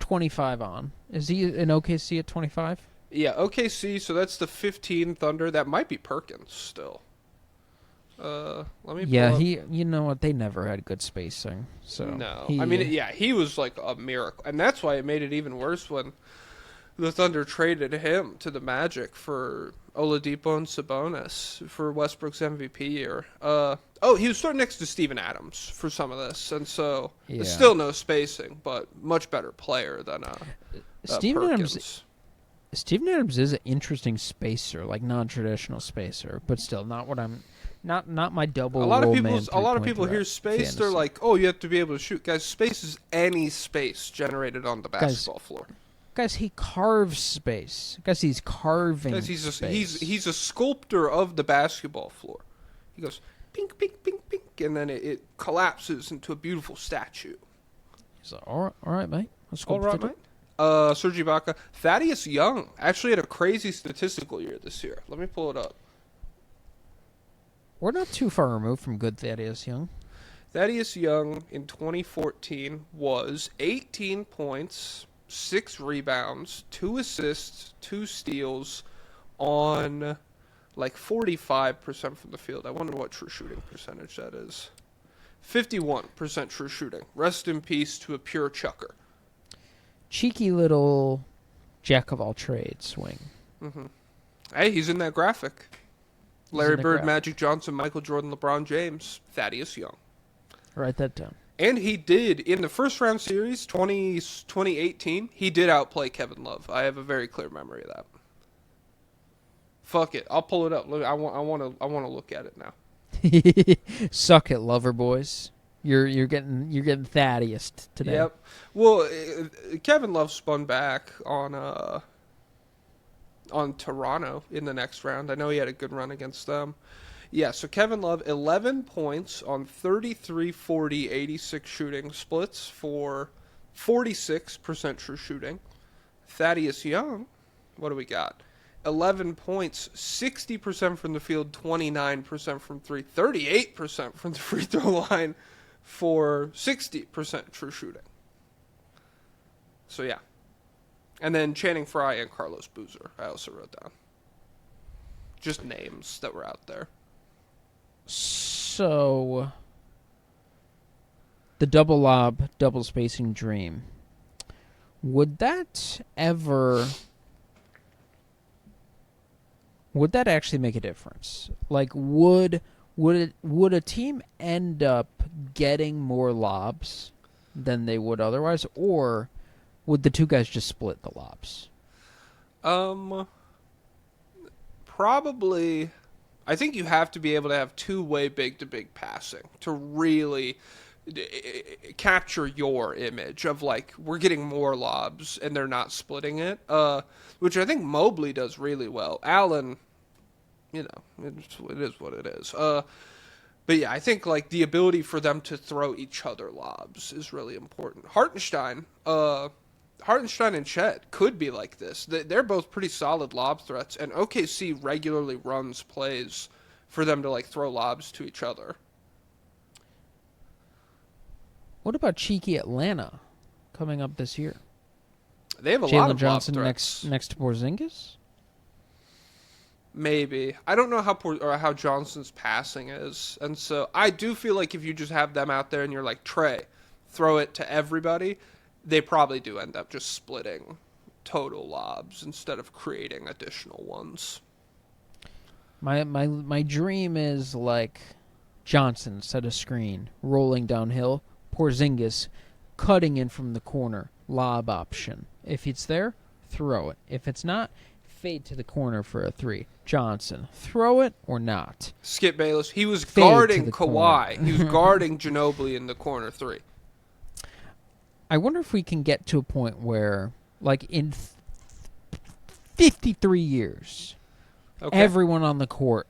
25 on. Is he in OKC at 25? Yeah, OKC, so that's the 15 Thunder. That might be Perkins still. Let me pull up. You know what? They never had good spacing. So No. He was like a miracle. And that's why it made it even worse when the Thunder traded him to the Magic for Oladipo and Sabonis for Westbrook's MVP year. He was starting next to Steven Adams for some of this. And so it's still no spacing, but much better player than Steven Perkins. Adams. Steven Adams is an interesting spacer, like non-traditional spacer, but still not what I'm. Not my double. A lot of man people hear space. They're like, "Oh, you have to be able to shoot." Guys, space is any space generated on the basketball floor. Guys, he carves space. Guys, he's carving. Guys, space. he's a sculptor of the basketball floor. He goes pink, pink, pink, pink, and then it collapses into a beautiful statue. He's like, all right, mate. Let's go. All right, mate. Serge Ibaka, Thaddeus Young actually had a crazy statistical year this year. Let me pull it up. We're not too far removed from good Thaddeus Young. Thaddeus Young in 2014 was 18 points, 6 rebounds, 2 assists, 2 steals on like 45% from the field. I wonder what true shooting percentage that is. 51% true shooting. Rest in peace to a pure chucker. Cheeky little jack of all trades swing. Mm-hmm. Hey, he's in that graphic. Larry Bird, graphic. Magic Johnson, Michael Jordan, LeBron James, Thaddeus Young. Write that down. And he did, in the first round series, 2018, he did outplay Kevin Love. I have a very clear memory of that. Fuck it. I'll pull it up. Look, I want to look at it now. Suck it, lover boys. You're getting Thaddeus today. Yep. Well, Kevin Love spun back on Toronto in the next round. I know he had a good run against them. Yeah, so Kevin Love, 11 points on 33, 40, 86 shooting splits for 46% true shooting. Thaddeus Young, what do we got? 11 points, 60% from the field, 29% from 3, 38% from the free throw line, for 60% true shooting. So, yeah. And then Channing Frye and Carlos Boozer, I also wrote down. Just names that were out there. So, the double lob, double spacing dream. Would that actually make a difference? Like, would a team end up getting more lobs than they would otherwise, or would the two guys just split the lobs? Probably. I think you have to be able to have two-way big-to-big passing to really capture your image of, like, we're getting more lobs and they're not splitting it, which I think Mobley does really well. Allen, you know, it is what it is. But yeah, I think, like, the ability for them to throw each other lobs is really important. Hartenstein and Chet could be like this. They're both pretty solid lob threats, and OKC regularly runs plays for them to, like, throw lobs to each other. What about cheeky Atlanta coming up this year? They have a lot Jalen of Johnson lob threats. next to Porzingis? Maybe. I don't know how Johnson's passing is, and so I do feel like if you just have them out there and you're like, Trey, throw it to everybody, they probably do end up just splitting total lobs instead of creating additional ones. My dream is like Johnson set a screen, rolling downhill, Porzingis cutting in from the corner, lob option. If it's there, throw it. If it's not, fade to the corner for a three. Johnson, throw it or not. Skip Bayless, he was Fade guarding to the Kawhi. corner. He was guarding Ginobili in the corner three. I wonder if we can get to a point where, like, in 53 years, everyone on the court,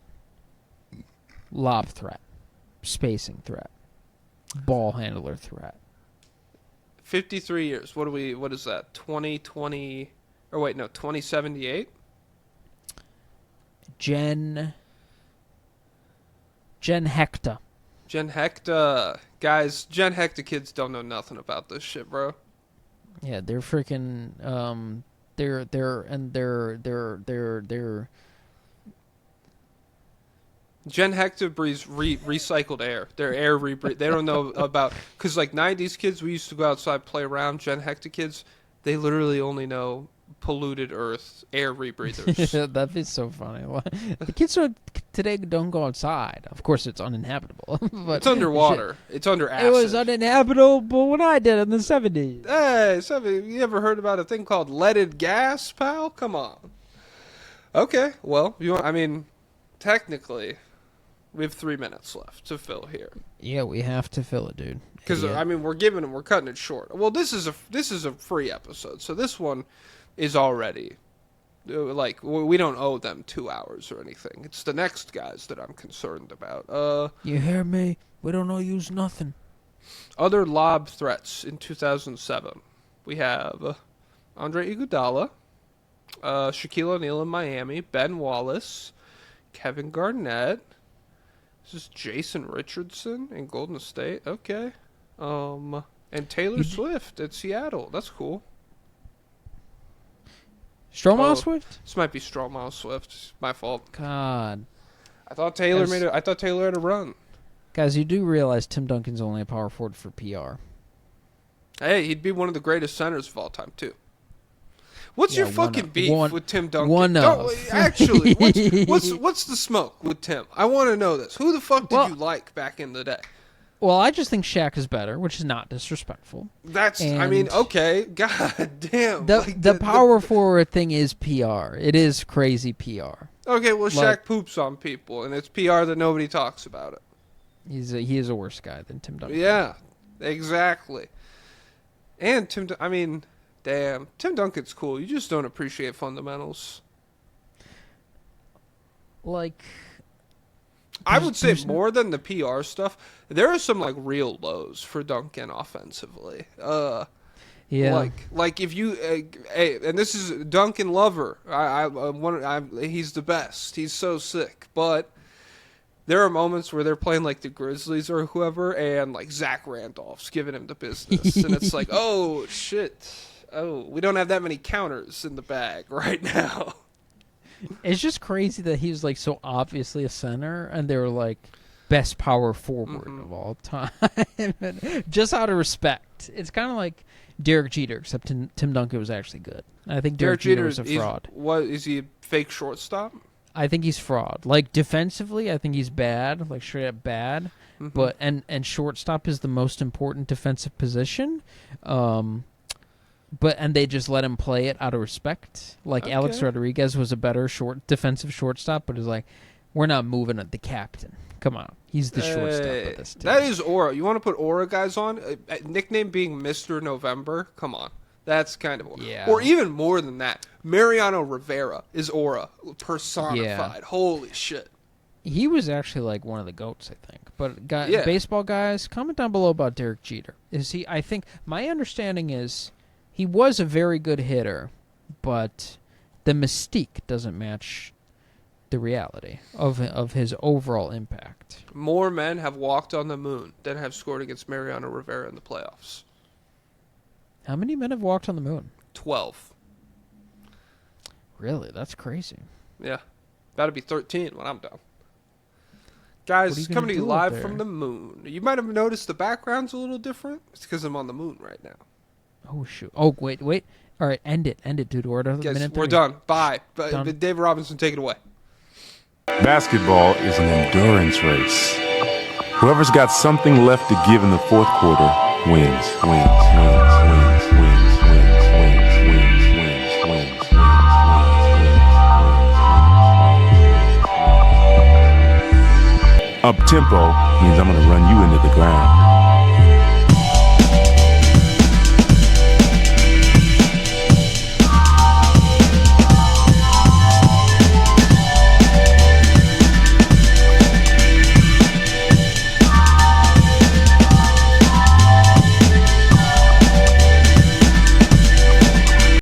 lob threat, spacing threat, ball handler threat. 53 years. What is that? 2020, or wait, no, 2078? Jen Hector. Jen Hector. Guys, Jen Hector kids don't know nothing about this shit, bro. Yeah, they're freaking they're Jen Hector breathes recycled air. Their air rebreathe. They don't know about, because like 90s kids, we used to go outside, play around. Jen Hector kids, they literally only know polluted earth, air rebreathers. Yeah, that'd be so funny. The kids today don't go outside. Of course, it's uninhabitable. But it's underwater. It's under acid. It was uninhabitable when I did it in the 70s. Hey, you ever heard about a thing called leaded gas, pal? Come on. Okay, well, technically, we have 3 minutes left to fill here. Yeah, we have to fill it, dude. Because we're cutting it short. Well, this is a free episode, so this one is already like we don't owe them 2 hours or anything. It's the next guys that I'm concerned about. You hear me? We don't owe you nothing. Other lob threats in 2007. We have Andre Iguodala, Shaquille O'Neal in Miami, Ben Wallace, Kevin Garnett. This is Jason Richardson in Golden State. Okay. And Taylor Swift at Seattle. That's cool. Stromile Swift? This might be Stromile Swift. My fault. God. I thought Taylor had a run. Guys, you do realize Tim Duncan's only a power forward for PR. Hey, he'd be one of the greatest centers of all time too. What's your fucking beef with Tim Duncan? Actually, what's the smoke with Tim? I want to know this. Who the fuck did you like back in the day? Well, I just think Shaq is better, which is not disrespectful. Okay. God damn. The power forward thing is PR. It is crazy PR. Okay, well, Shaq poops on people, and it's PR that nobody talks about it. He is a worse guy than Tim Duncan. Yeah, exactly. And Tim Duncan's cool. You just don't appreciate fundamentals. Like, I would say more than the PR stuff, there are some like real lows for Duncan offensively. Yeah. Like if you, and this is Duncan lover. He's the best. He's so sick. But there are moments where they're playing like the Grizzlies or whoever, and like Zach Randolph's giving him the business, and it's like, oh shit, oh, we don't have that many counters in the bag right now. It's just crazy that he was like so obviously a center, and they were like best power forward of all time. Just out of respect. It's kind of like Derek Jeter, except Tim Duncan was actually good. I think Derek Jeter is a fraud. What is he? A fake shortstop? I think he's fraud. Like defensively, I think he's bad, like straight up bad. But and shortstop is the most important defensive position. But they just let him play it out of respect. Like Alex Rodriguez was a better defensive shortstop, but it's like, we're not moving at the captain. Come on, he's the shortstop of this team. That is aura. You want to put aura guys on? Nickname being Mr. November? Come on. That's kind of aura. Yeah. Or even more than that. Mariano Rivera is aura personified. Yeah. Holy shit. He was actually like one of the GOATs, I think. But Yeah. baseball guys, comment down below about Derek Jeter. Is he? I think my understanding is he was a very good hitter, but the mystique doesn't match the reality of his overall impact. More men have walked on the moon than have scored against Mariano Rivera in the playoffs. How many men have walked on the moon? 12. Really? That's crazy. Yeah. About to be 13 when I'm done. Guys, What are you coming gonna to you do up live there? from the moon. You might have noticed the background's a little different. It's because I'm on the moon right now. Oh, shoot. Oh, wait. All right, end it, dude. We're at a Guys, minute we're 30. done. Bye. Done. David Robinson, take it away. Basketball is an endurance race. Whoever's got something left to give in the fourth quarter wins. Up tempo means I'm gonna run you into the ground.